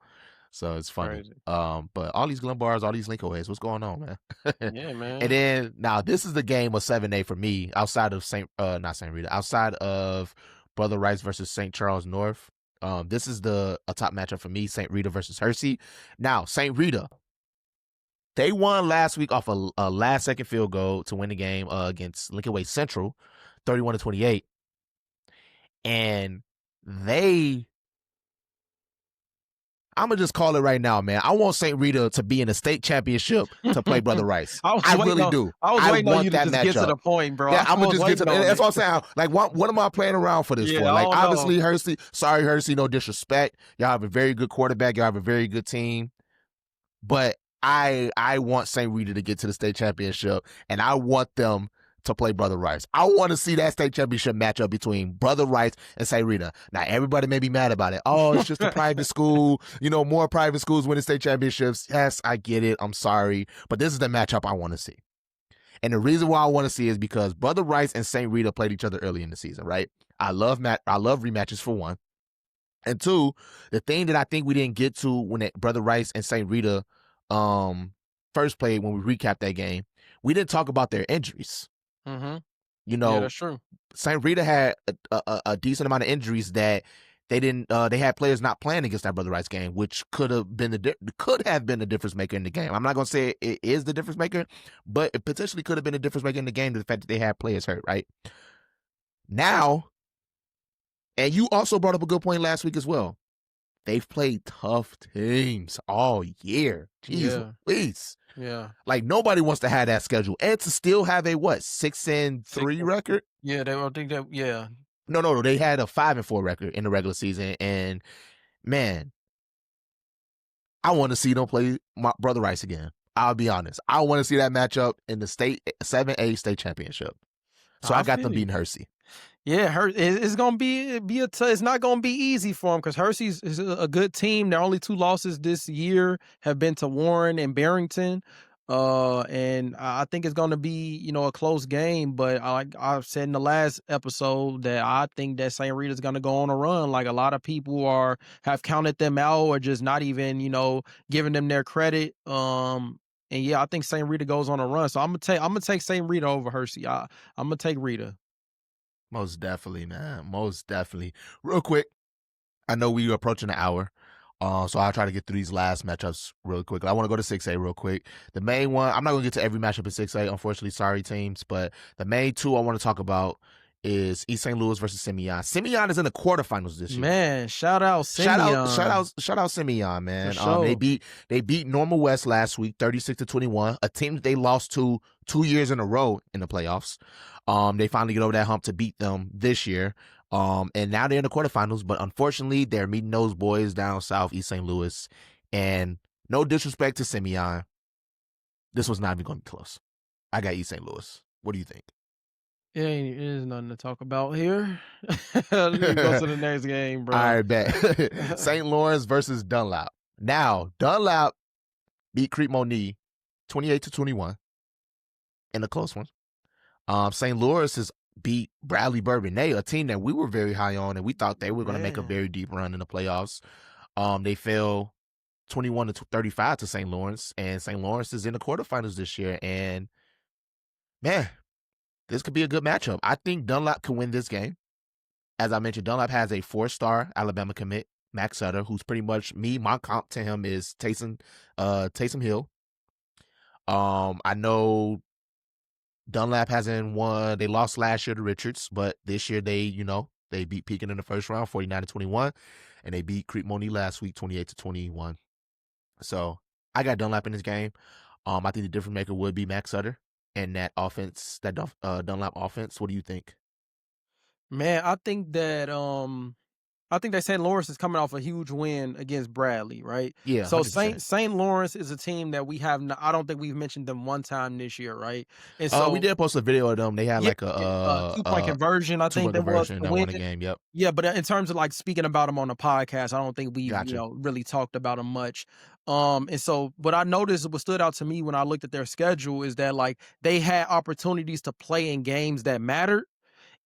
So it's funny. Crazy. But all these Glenbards, all these Lincoln heads, what's going on, man? Yeah, And man. then now this is the game of 7A for me, outside of not St. Rita, outside of Brother Rice versus St. Charles North. This is a top matchup for me, St. Rita versus Hersey. Now, St. Rita, they won last week off a last second field goal to win the game against Lincoln Way Central, 31-28. And I'm gonna just call it right now, man. I want St. Rita to be in the state championship to play Brother Rice. I really do. I was I waiting on you want to that just get to matchup. the point, bro. Yeah, I'm gonna was just get to waiting on that's what I'm it. saying. Like, what am I playing around for this Yeah, for? I Like, don't obviously, know. Hersey. Sorry, Hersey. No disrespect. Y'all have a very good quarterback. Y'all have a very good team. But I want St. Rita to get to the state championship, and I want them to play Brother Rice. I want to see that state championship matchup between Brother Rice and St. Rita. Now, everybody may be mad about it. Oh, it's just a private school. More private schools winning state championships. Yes, I get it. I'm sorry. But this is the matchup I want to see. And the reason why I want to see is because Brother Rice and St. Rita played each other early in the season, right? I love rematches for one. And two, the thing that I think we didn't get to when Brother Rice and St. Rita first played, when we recapped that game, we didn't talk about their injuries. Mm-hmm. You Yeah, know, that's true. St. Rita had a decent amount of injuries that they didn't. They had players not playing against that Brother Rice game, which could have been the difference maker in the game. I'm not gonna say it is the difference maker, but it potentially could have been a difference maker in the game. The fact that they had players hurt, right? Now, and you also brought up a good point last week as well. They've played tough teams all year. Jeez Yeah. Louise. Yeah. Like, nobody wants to have that schedule. And to still have a 6-3 6 record? Yeah, I think that yeah. No. They had a 5-4 record in the regular season. And man, I want to see them play my Brother Rice again. I'll be honest. I want to see that matchup in the state 7A state championship. So I I got feel them you. beating Hersey. Yeah, it's gonna it's not gonna be easy for them because Hersey's is a good team. Their only 2 losses this year have been to Warren and Barrington. And I think it's gonna be, a close game, but like I've said in the last episode that I think that St. Rita's gonna go on a run. Like a lot of people have counted them out or just not even, giving them their credit. And yeah, I think St. Rita goes on a run. So I'm gonna take St. Rita over Hersey. I'm gonna take Rita. Most definitely, man. Most definitely. Real quick, I know we are approaching an hour. So I'll try to get through these last matchups real quick. I want to go to 6A real quick. The main one, I'm not going to get to every matchup in 6A, unfortunately. Sorry, teams. But the main two I want to talk about is East St. Louis versus Simeon. Simeon is in the quarterfinals this year. Man, shout out Simeon. Shout out Simeon, man. For sure. They beat Normal West last week, 36-21, a team that they lost to 2 years in a row in the playoffs. They finally get over that hump to beat them this year. And now they're in the quarterfinals, but unfortunately, they're meeting those boys down south, East St. Louis. And no disrespect to Simeon, this was not even going to be close. I got East St. Louis. What do you think? It is nothing to talk about here. Let's go to the next game, bro. All right, bet. St. Lawrence versus Dunlap. Now, Dunlap beat Creek Monique 28-21 in a close one. St. Louis has beat Bradley Bourbonnais, a team that we were very high on, and we thought they were going to make a very deep run in the playoffs. They fell 21-35 to St. Lawrence, and St. Lawrence is in the quarterfinals this year. And man, this could be a good matchup. I think Dunlap can win this game. as I mentioned, Dunlap has a 4-star Alabama commit, Max Sutter, who's pretty much me. My comp to him is Taysom Hill. I know Dunlap hasn't won. They lost last year to Richards, but this year they beat Pekin in the first round, 49-21, and they beat Crete-Monee last week, 28-21. So I got Dunlap in this game. I think the difference maker would be Max Sutter and that offense, that Dunlap offense. What do you think? Man, I think that St. Lawrence is coming off a huge win against Bradley, right? Yeah, So 100%. St. Lawrence is a team that we have. I don't think we've mentioned them one time this year, right? And We so did post a video of them. They had yeah, like yeah, 2-point conversion. I think 2-point that was conversion the that win. won the game. Yep. Yeah, but in terms of like speaking about them on the podcast, I don't think we've Gotcha. really talked about them much. And so what I noticed, what stood out to me when I looked at their schedule is that like they had opportunities to play in games that mattered,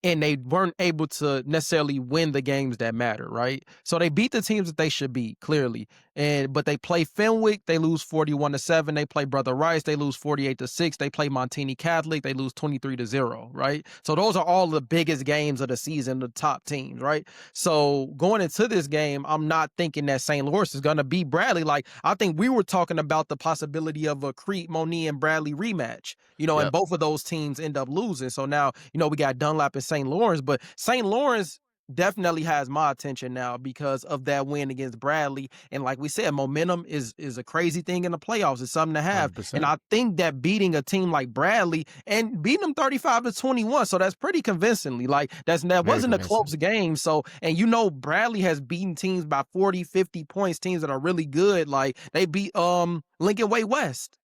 and they weren't able to necessarily win the games that matter, right? So they beat the teams that they should beat, clearly. But they play Fenwick, they lose 41-7. They play Brother Rice, they lose 48-6. They play Montini Catholic, they lose 23-0, right? So those are all the biggest games of the season, the top teams, right? So going into this game, I'm not thinking that St. Louis is gonna beat Bradley. Like I think we were talking about the possibility of a Crete-Monee and Bradley rematch, and Yep. both of those teams end up losing. So now, we got Dunlap and St. Lawrence, but St. Lawrence definitely has my attention now because of that win against Bradley. And like we said, momentum is a crazy thing in the playoffs. It's something to have. And 100%. I think that beating a team like Bradley and beating them 35-21, so that's pretty convincingly. Like that Very wasn't a convincing. close game. So, and Bradley has beaten teams by 40, 50 points, teams that are really good. Like they beat Lincoln Way West,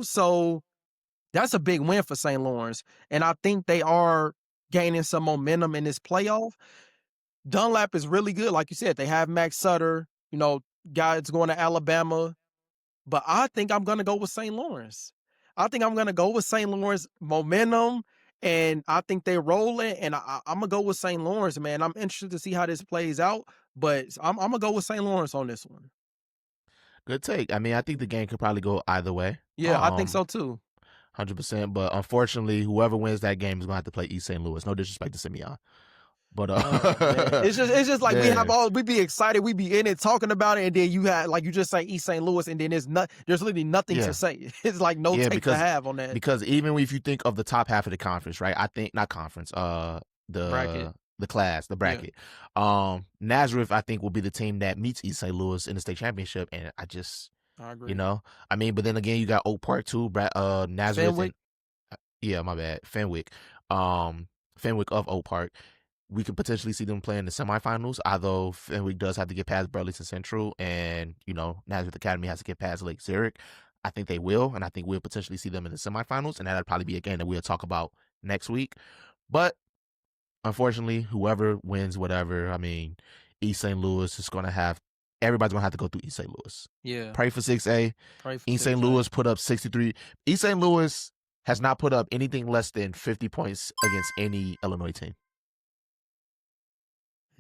so that's a big win for St. Lawrence, and I think they are gaining some momentum in this playoff. Dunlap is really good, like you said. They have Max Sutter, guys going to Alabama, but I think I'm gonna go with St. Lawrence. I think I'm gonna go with St. Lawrence momentum, and I think they're rolling. And I'm gonna go with St. Lawrence, man. I'm interested to see how this plays out, but I'm gonna go with St. Lawrence on this one. Good take. I mean, I think the game could probably go either way. Yeah, I think so too. 100%. But unfortunately, whoever wins that game is gonna have to play East St. Louis. No disrespect to Simeon, but Oh man, it's just like man, we be excited, we be in it talking about it, and then you have like you just say East St. Louis, and then there's literally nothing to yeah, say. It's like no yeah, take to have on that because even if you think of the top half of the conference, right? I think not conference, bracket. the class, the Yeah, bracket. Nazareth, I think will be the team that meets East St. Louis in the state championship, and I just, I you agree. know, I mean, but then again, you got Oak Park too, Nazareth and Fenwick, yeah, my bad, Fenwick, um, Fenwick of Oak Park. We could potentially see them play in the semifinals, although Fenwick does have to get past Burlington Central, and Nazareth Academy has to get past Lake Zurich. I think they will, and I think we'll potentially see them in the semifinals, and that'll probably be a game that we'll talk about next week. But unfortunately, whoever wins, whatever, I mean, East St. Louis is going to have everybody's going to have to go through East St. Louis. yeah, Pray for 6A. pray for East St. 6A. Louis put up 63. East St. Louis has not put up anything less than 50 points against any Illinois team.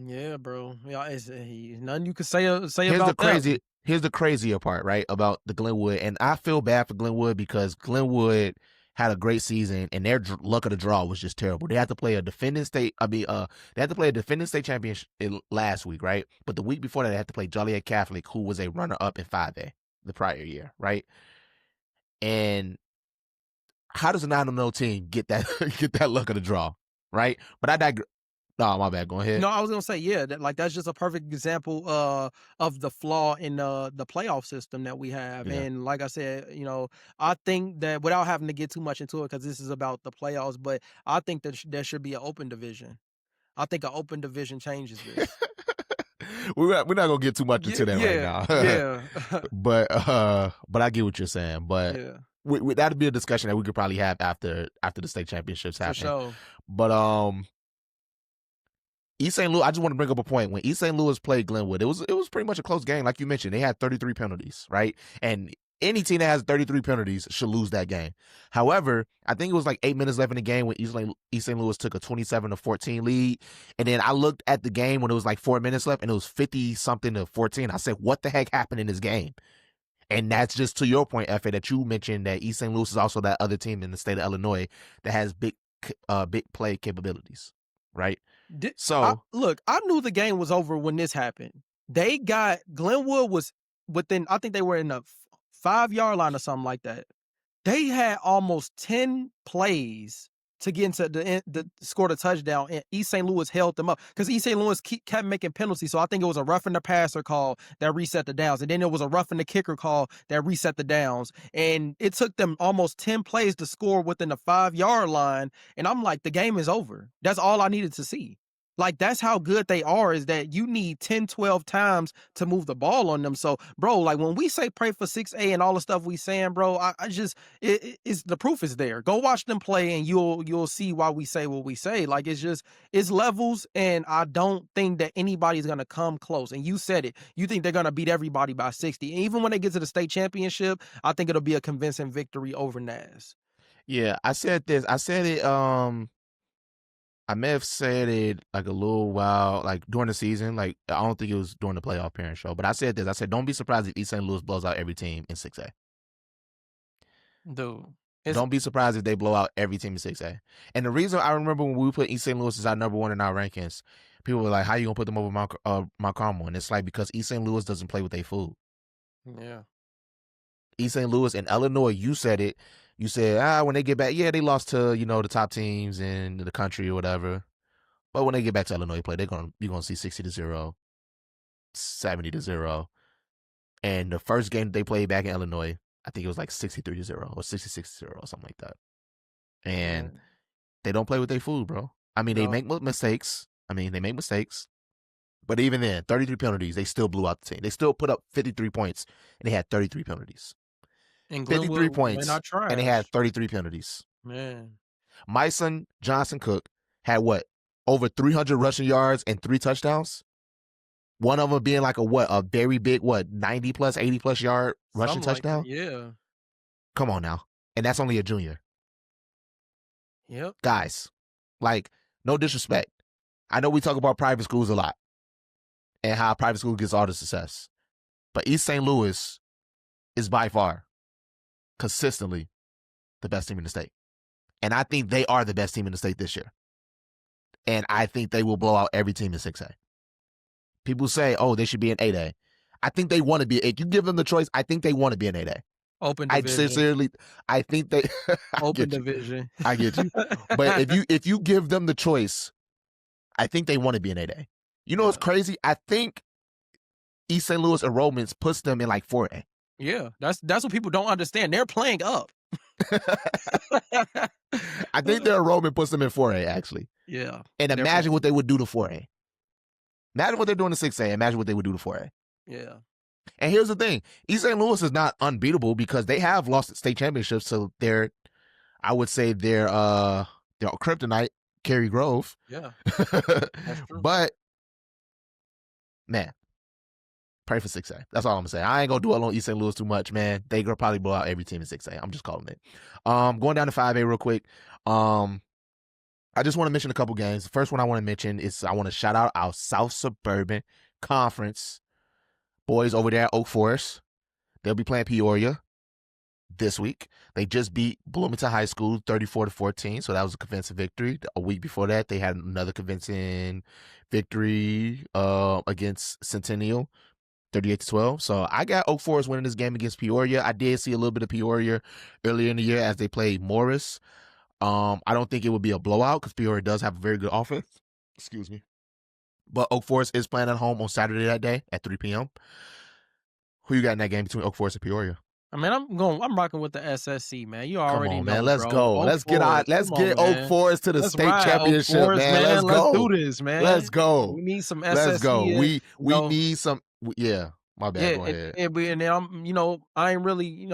Yeah, bro. Yeah, nothing you can say Here's the about crazy. them. Here's the crazier part, right, about the Glenwood, and I feel bad for Glenwood because Glenwood had a great season, and their luck of the draw was just terrible. They had to play a defending state. They had to play a defending state championship last week, right? But the week before that, they had to play Joliet Catholic, who was a runner-up in 5A the prior year, right? And how does a 9-0 team get that get that luck of the draw, right? But I digress. No, my bad. Go ahead. No, I was gonna say, yeah, that's just a perfect example of the flaw in the playoff system that we have. Yeah. And like I said, I think that without having to get too much into it, because this is about the playoffs, but I think that there should be an open division. I think an open division changes this. We're not gonna get too much Yeah, into that right yeah, now, yeah, but I get what you're saying. But yeah, that'd be a discussion that we could probably have after the state championships for happen. sure. But East St. Louis, I just want to bring up a point. When East St. Louis played Glenwood, it was pretty much a close game, like you mentioned. They had 33 penalties, right? And any team that has 33 penalties should lose that game. However, I think it was like 8 minutes left in the game when East St. Louis took a 27-14 lead. And then I looked at the game when it was like 4 minutes left, and it was 50-something to 14. I said, what the heck happened in this game? And that's just to your point, Efe, that you mentioned that East St. Louis is also that other team in the state of Illinois that has big play capabilities, right? So Look, I knew the game was over when this happened. Glenwood was within, I think they were in the 5-yard line or something like that. They had almost 10 plays to get into the score the touchdown, and East St. Louis held them up because East St. Louis kept making penalties. So I think it was a roughing the passer call that reset the downs, and then it was a roughing the kicker call that reset the downs. And it took them almost 10 plays to score within the 5-yard line. And I'm like, the game is over. That's all I needed to see. Like, that's how good they are, is that you need 10, 12 times to move the ball on them. So, bro, like when we say pray for 6A and all the stuff we saying, bro, I just, it's the proof is there. Go watch them play and you'll see why we say what we say. Like, it's levels, and I don't think that anybody's going to come close. And you said it. You think they're going to beat everybody by 60. And even when they get to the state championship, I think it'll be a convincing victory over Naz. yeah, I said this. I said it. I may have said it like a little while, like during the season. Like I don't think it was during the playoff parent show, but I said this. I said, don't be surprised if East St. Louis blows out every team in 6A. Dude, Don't be surprised if they blow out every team in 6A. And the reason I remember when we put East St. Louis as our number one in our rankings, people were like, "How you gonna put them over Mount Carmel?" And it's like, because East St. Louis doesn't play with their food. yeah. East St. Louis and Illinois, you said it. You said, when they get back, yeah, they lost to the top teams in the country or whatever. But when they get back to Illinois play, you're gonna see 60-0, 70-0. And the first game they played back in Illinois, I think it was like 63-0 or 66-0 or something like that. And they don't play with their food, bro. I mean, they make mistakes. But even then, 33 penalties, they still blew out the team. They still put up 53 points, and they had 33 penalties. And 53 points, and they had trash. 33 penalties. Man. My son, Johnson Cook, had what? Over 300 rushing yards and 3 touchdowns? One of them being like a very big, 90 plus, 80 plus yard rushing touchdown? Yeah. Come on now. And that's only a junior. Yep. Guys, like, no disrespect. I know we talk about private schools a lot and how private school gets all the success. But East St. Louis is by far, consistently, the best team in the state. And I think they are the best team in the state this year. And I think they will blow out every team in 6A. People say, they should be an 8A. I think they want to be. If you give them the choice, I think they want to be an 8A. Open division. I sincerely, I think they open division. I get you. But if you give them the choice, I think they want to be an 8A. You know what's crazy? I think East St. Louis enrollments puts them in like 4A. Yeah, that's what people don't understand. They're playing up. I think their enrollment puts them in 4A, actually. Yeah. And imagine what they would do to 4A. Imagine what they're doing to 6A. Imagine what they would do to 4A. Yeah. And here's the thing. East St. Louis is not unbeatable because they have lost state championships. So I would say they're kryptonite, Cary Grove. Yeah. That's true. But, man, pray for 6A. That's all I'm saying. I ain't going to dwell on East St. Louis too much, man. They going to probably blow out every team in 6A. I'm just calling it. Going down to 5A real quick. I just want to mention a couple games. The first one I want to mention is I want to shout out our South Suburban Conference boys over there at Oak Forest. They'll be playing Peoria this week. They just beat Bloomington High School 34-14, so that was a convincing victory. A week before that, they had another convincing victory against Centennial, 38-12. So I got Oak Forest winning this game against Peoria. I did see a little bit of Peoria earlier in the year as they played Morris. I don't think it would be a blowout because Peoria does have a very good offense. Excuse me. But Oak Forest is playing at home on Saturday that day at 3 p.m. Who you got in that game between Oak Forest and Peoria? I mean, I'm rocking with the SSC, man. You already know, man. Let's bro. go. Let's get Oak Forest to the state championship, Forest, man. Let's go. Let's do this, man. Let's go. We need some SSC. Let's go. We need some. Yeah. My bad. Go ahead. And I'm, I ain't really,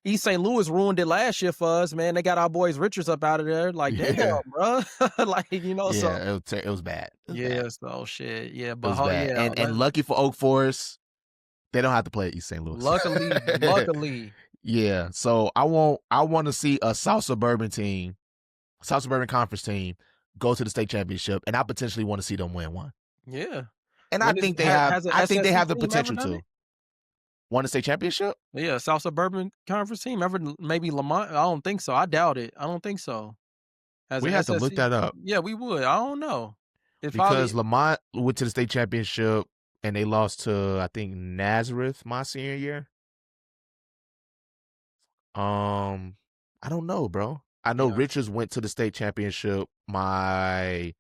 East St. Louis ruined it last year for us, man. They got our boys Richards up out of there. Like, damn, bro. Like, so. It was bad. So shit. Yeah, but it was bad. And lucky for Oak Forest, they don't have to play at East St. Louis. Luckily. Yeah. So I want to see a South Suburban Conference team go to the state championship, and I potentially want to see them win one. Yeah. And I think they have the potential to. Won the state championship? Yeah, South Suburban Conference team. Maybe Lamont? I don't think so. I doubt it. I don't think so. We have to look that up. Yeah, we would. I don't know. It's because probably Lamont went to the state championship and they lost to, I think, Nazareth my senior year. I don't know, bro. I know yeah, Richards went to the state championship my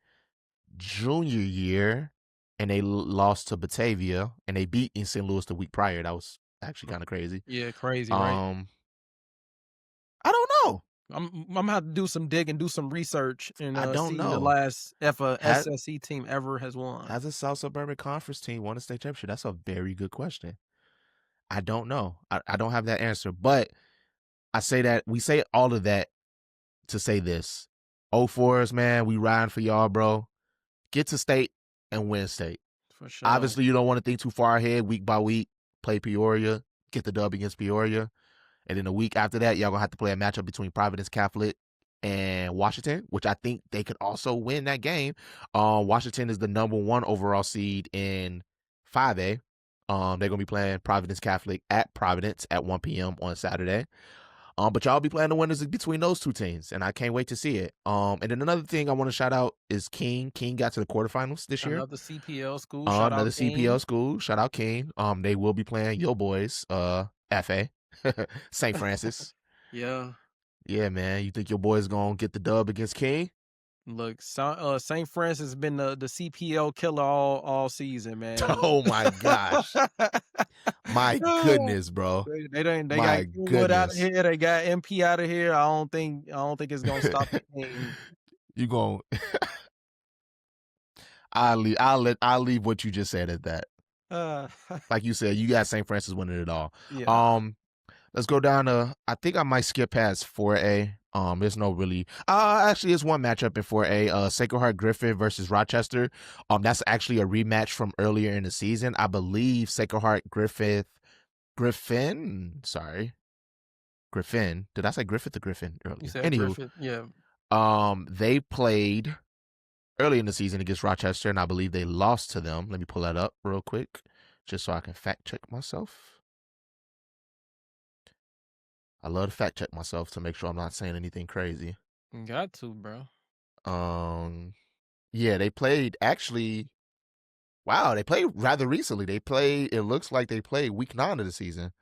junior year, and they lost to Batavia, and they beat in St. Louis the week prior. That was actually kind of crazy. yeah, crazy, right? Um, I don't know. I'm gonna have to do some digging, do some research, and I don't see the know. last Has SSE team ever has won. has a South Suburban Conference team won a state championship? That's a very good question. I don't know. I don't have that answer, but I say that we say all of that to say this. 04s, man, we riding for y'all, bro. Get to state and win state. For sure. Obviously, you don't want to think too far ahead, week by week. Play Peoria, get the dub against Peoria. And then a week after that, y'all going to have to play a matchup between Providence Catholic and Washington, which I think they could also win that game. Washington is the number 1 overall seed in 5A. They're going to be playing Providence Catholic at Providence at 1 p.m. on Saturday. But y'all be playing the winners between those two teams, and I can't wait to see it. And then another thing I want to shout out is King. King got to the quarterfinals this year. Another CPL school. Shout Another out CPL King. school. Shout out King. They will be playing your boys, FA, St. Francis. Yeah. Yeah, man. You think your boys gonna get the dub against King? Look, St. Francis has been the CPL killer all season, man. Oh my gosh. My goodness, bro. They got My Kingwood out of goodness. here. They got MP out of here. I don't think it's gonna stop the King. You gonna I'll leave what you just said at that. Uh, Like you said, you got St. Francis winning it all. yeah. Let's go down to, I think I might skip past 4A. There's no really actually it's one matchup in 4A. Sacred Heart Griffin versus Rochester. That's actually a rematch from earlier in the season. I believe Sacred Heart Griffin. Sorry. Griffin. Did I say Griffith or Griffin You earlier? said Anywho, Griffith. Yeah. they played early in the season against Rochester, and I believe they lost to them. Let me pull that up real quick, just so I can fact check myself. I love to fact check myself to make sure I'm not saying anything crazy. Got to, bro. Yeah, they played actually. Wow, they played rather recently. It looks like they played week 9 of the season.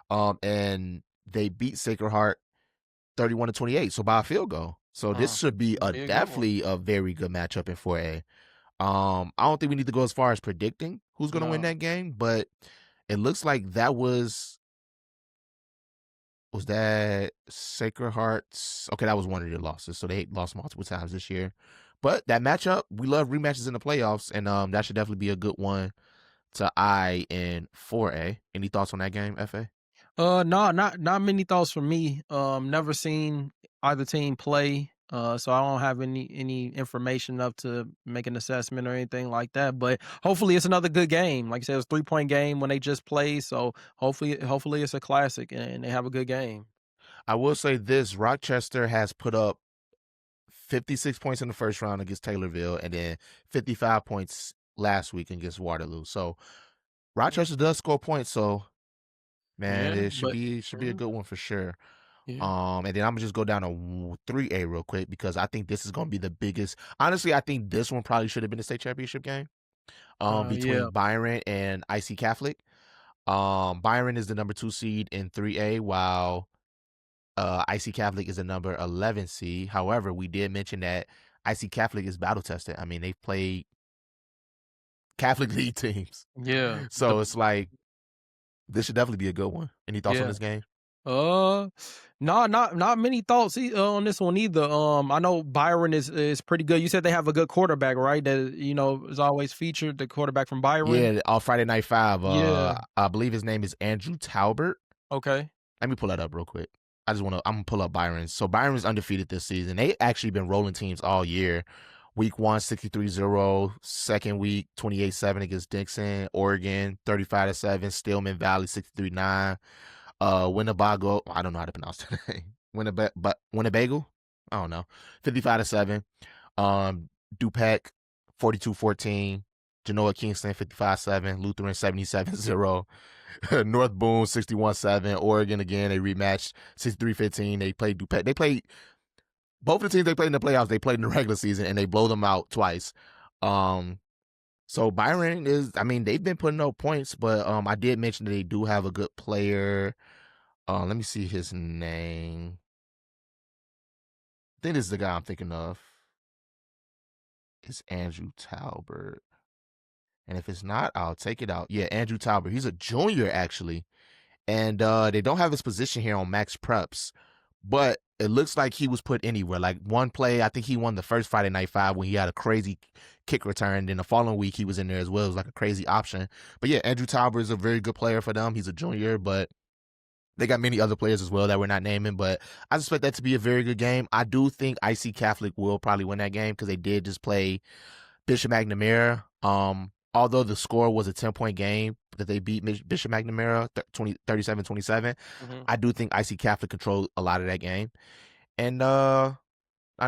And they beat Sacred Heart 31-28, so by a field goal. So this should be Should be a good one. definitely a very good matchup in 4A. I don't think we need to go as far as predicting who's going to win No. that game, but it looks like that was that Sacred Hearts? Okay, that was one of their losses. So they lost multiple times this year. But that matchup, we love rematches in the playoffs, and that should definitely be a good one to eye in 4A. Any thoughts on that game, FA? No, not many thoughts from me. Never seen either team play. So I don't have any information enough to make an assessment or anything like that. But hopefully it's another good game. Like I said, it was a 3-point game when they just played. So hopefully it's a classic and they have a good game. I will say this: Rochester has put up 56 points in the first round against Taylorville, and then 55 points last week against Waterloo. So Rochester does score points. So man, Yeah, it should but be a good one for sure. yeah. And then I'm gonna just go down to 3A real quick because I think this is gonna be the biggest. Honestly, I think this one probably should have been the state championship game. Between Yeah. Byron and IC Catholic. Byron is the number 2 seed in 3A, while IC Catholic is the number 11 seed. However, we did mention that IC Catholic is battle tested. I mean, they've played Catholic League teams, Yeah. so it's like this should definitely be a good one. Any thoughts on Yeah. this game? Uh, no, not many thoughts on this one either. I know Byron is pretty good. You said they have a good quarterback, right? That is always featured, the quarterback from Byron. Yeah, on Friday Night 5. Yeah. I believe his name is Andrew Talbert. Okay. Let me pull that up real quick. I'm gonna pull up Byron's. So Byron's undefeated this season. They actually been rolling teams all year. Week 1, 63-0. Second week, 28-7 against Dixon. Oregon, 35-7. Stillman Valley, 63-9. Winnebago, I don't know how to pronounce that name. Winnebago? I don't know. 55-7. Dupec, 42-14. Genoa Kingston, 55-7. Lutheran, 77-0. North Boone, 61-7. Oregon, again, they rematched 63-15. They played Dupec. Both of the teams they played in the playoffs, they played in the regular season, and they blow them out twice. Um, so Byron is, I mean, they've been putting up points, but I did mention that they do have a good player. Let me see his name. I think this is the guy I'm thinking of. It's Andrew Talbert. And if it's not, I'll take it out. Yeah, Andrew Talbert. He's a junior, actually. And they don't have his position here on Max Preps, but it looks like he was put anywhere. Like one play, I think he won the first Friday Night Five when he had a crazy kick return. Then the following week, he was in there as well. It was like a crazy option. But yeah, Andrew Talbert is a very good player for them. He's a junior, but they got many other players as well that we're not naming, but I expect that to be a very good game. I do think IC Catholic will probably win that game because they did just play Bishop McNamara. Although the score was a 10-point game that they beat Bishop McNamara 37-27, Mhm. I do think IC Catholic controlled a lot of that game. And I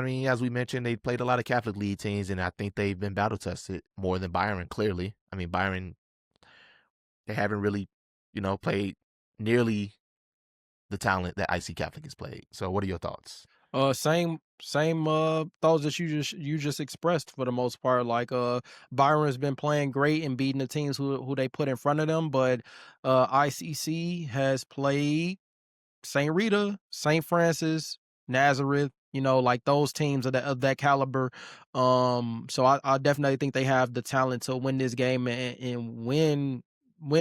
mean, as we mentioned, they played a lot of Catholic league teams, and I think they've been battle tested more than Byron, clearly. I mean, Byron, they haven't really, played nearly the talent that IC Catholic has played. So what are your thoughts? Same thoughts that you just expressed for the most part. Like Byron's been playing great and beating the teams who they put in front of them, but ICC has played St. Rita, St. Francis, Nazareth, like those teams of that caliber. So I definitely think they have the talent to win this game and win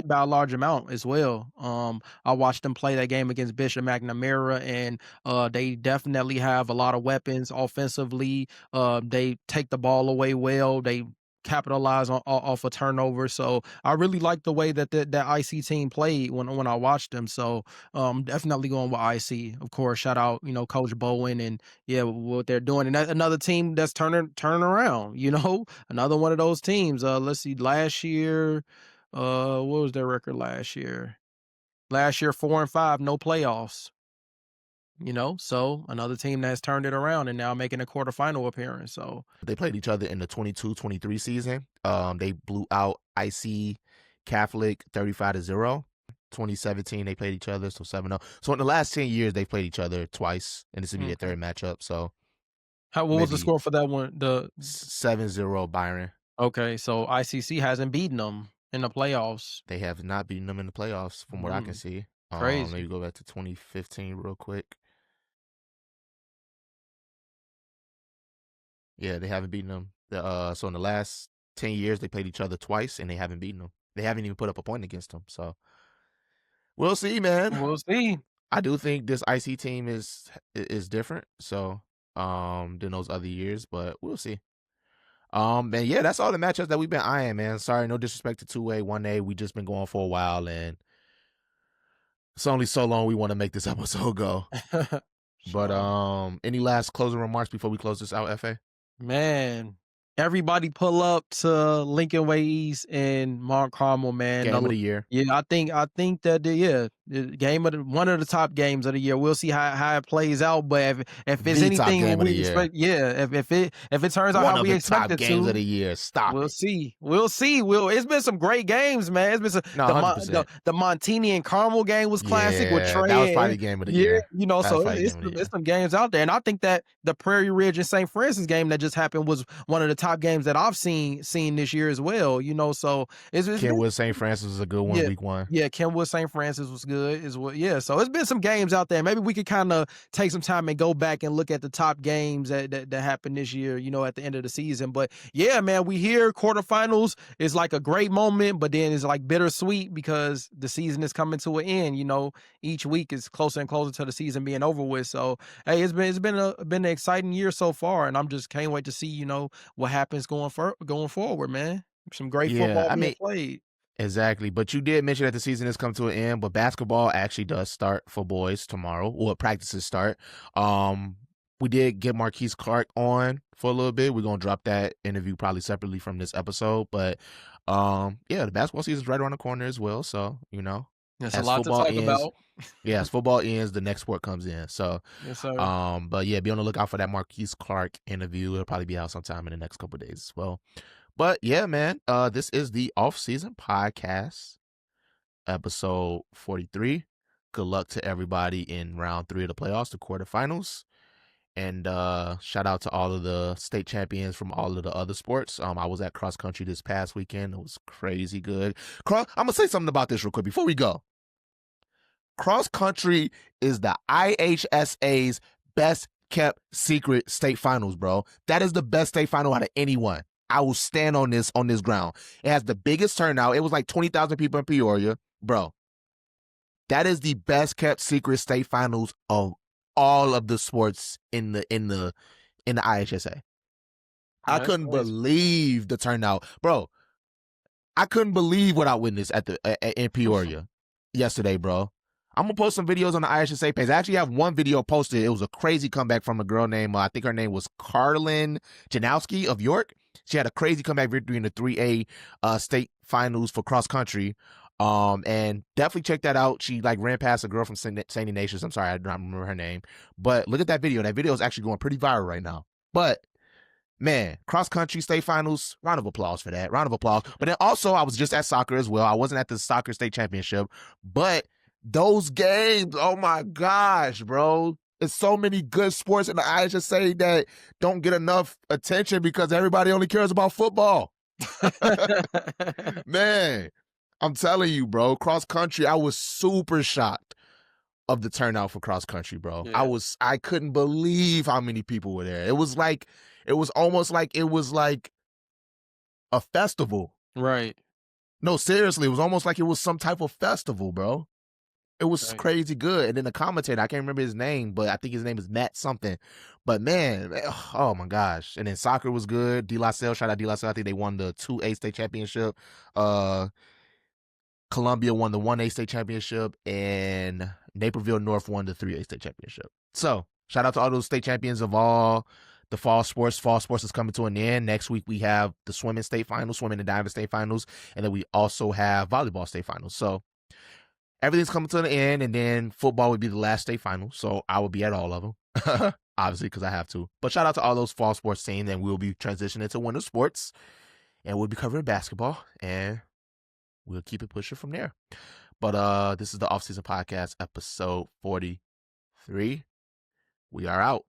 by a large amount as well. I watched them play that game against Bishop McNamara, and they definitely have a lot of weapons offensively. They take the ball away well. They capitalize off a turnover. So I really like the way that IC team played when I watched them. So definitely going with IC. Of course, shout out, Coach Bowen and yeah, what they're doing. And that, another team that's turning around, another one of those teams. Let's see, last year, what was their record last year? Last year, 4-5, no playoffs. So another team that's turned it around and now making a quarterfinal appearance. So They played each other in the 22-23 season. They blew out IC Catholic 35-0. 2017, they played each other, so 7-0. So in the last 10 years, they played each other twice, and this would be their okay. third matchup. So What was the maybe score for that one? The 7-0 Byron. Okay, so ICC hasn't beaten them in the playoffs. They have not beaten them in the playoffs, from what I can Mm, see. Maybe crazy. go back to 2015 real quick. Yeah, they haven't beaten them. So in the last 10 years, they played each other twice, and they haven't beaten them. They haven't even put up a point against them. So we'll see, man. We'll see. I do think this IC team is different, so than those other years, but we'll see. And yeah, that's all the matchups that we've been eyeing, man. Sorry, no disrespect to 2A, 1A. We just been going for a while, and it's only so long we want to make this episode go. But Sure. any last closing remarks before we close this out, FA? Man, everybody pull up to Lincoln Way East and Mount Carmel, man. Game of the year. Yeah, I think that the game of one of the top games of the year. We'll see how it plays out, but if it's The top anything game of the we year. expect, yeah, if it turns out One how of we the expect top it games of to, the year. Stop we'll it. see. We'll see. It's been some great games, man. It's been No, the 100%. the Montini and Carmel game was classic with Yeah, that was Tre probably and the game of the yeah, year. That was so probably the it's game of the it's year. some games out there, and I think that the Prairie Ridge and St. Francis game that just happened was one of the top games that I've seen this year as well. So it's been Kenwood St. Francis was a good one, yeah. week 1. Yeah, Kenwood St. Francis was good as well. Yeah, so it's been some games out there. Maybe we could kind of take some time and go back and look at the top games that happened this year, at the end of the season. But yeah, man, we hear quarterfinals is like a great moment, but then it's like bittersweet because the season is coming to an end. Each week is closer and closer to the season being over with. So hey, it's been an exciting year so far, and I'm just can't wait to see what happens going forward, man. Some great Yeah, football I being mean, played. exactly. But you did mention that the season has come to an end, but basketball actually does start for boys tomorrow, or practices start. Um, we did get Marquise Clark on for a little bit. We're gonna drop that interview probably separately from this episode, but yeah, the basketball season's right around the corner as well. So, There's a as lot to football talk ends, about. yeah, as football ends, the next sport comes in. So, Yes, sir. but yeah, be on the lookout for that Marquise Clark interview. It'll probably be out sometime in the next couple of days as well. But yeah, man, this is the off-season podcast, episode 43. Good luck to everybody in round 3 of the playoffs, the quarterfinals. And shout out to all of the state champions from all of the other sports. I was at cross country this past weekend. It was crazy good. I'm gonna say something about this real quick before we go. Cross country is the IHSA's best kept secret state finals, bro. That is the best state final out of anyone. I will stand on this ground. It has the biggest turnout. It was like 20,000 people in Peoria, bro. That is the best kept secret state finals of all of the sports in the IHSA. I That's couldn't crazy. believe the turnout, bro. I couldn't believe what I witnessed in Peoria yesterday, bro. I'm gonna post some videos on the IHSA page. I actually have one video posted. It was a crazy comeback from a girl named I think her name was Carlin Janowski of York. She had a crazy comeback victory in the 3A state finals for cross country. And definitely check that out. She like ran past a girl from St. Ignatius. I'm sorry, I don't remember her name, but look at that video. That video is actually going pretty viral right now. But man, cross country state finals, round of applause for that. Round of applause. But then also, I was just at soccer as well. I wasn't at the soccer state championship, but those games, oh my gosh, bro. There's so many good sports in the IHSA that don't get enough attention because everybody only cares about football. Man, I'm telling you, bro, cross country, I was super shocked of the turnout for cross country, bro. Yeah. I couldn't believe how many people were there. It was almost like it was like a festival. Right. No, seriously, it was almost like it was some type of festival, bro. It was Right. crazy good. And then the commentator, I can't remember his name, but I think his name is Matt something. But man, oh my gosh. And then soccer was good. De La Salle, shout out De La Salle. I think they won the 2A state championship. Columbia won the 1A state championship, and Naperville North won the 3A state championship. So shout out to all those state champions of all the fall sports. Fall sports is coming to an end. Next week we have the swimming state finals, swimming and diving state finals, and then we also have volleyball state finals. So everything's coming to an end, and then football would be the last state final. So I will be at all of them, obviously, because I have to. But shout out to all those fall sports teams, and we'll be transitioning to winter sports, and we'll be covering basketball, and we'll keep it pushing from there. But this is the Off Season Podcast, episode 43. We are out.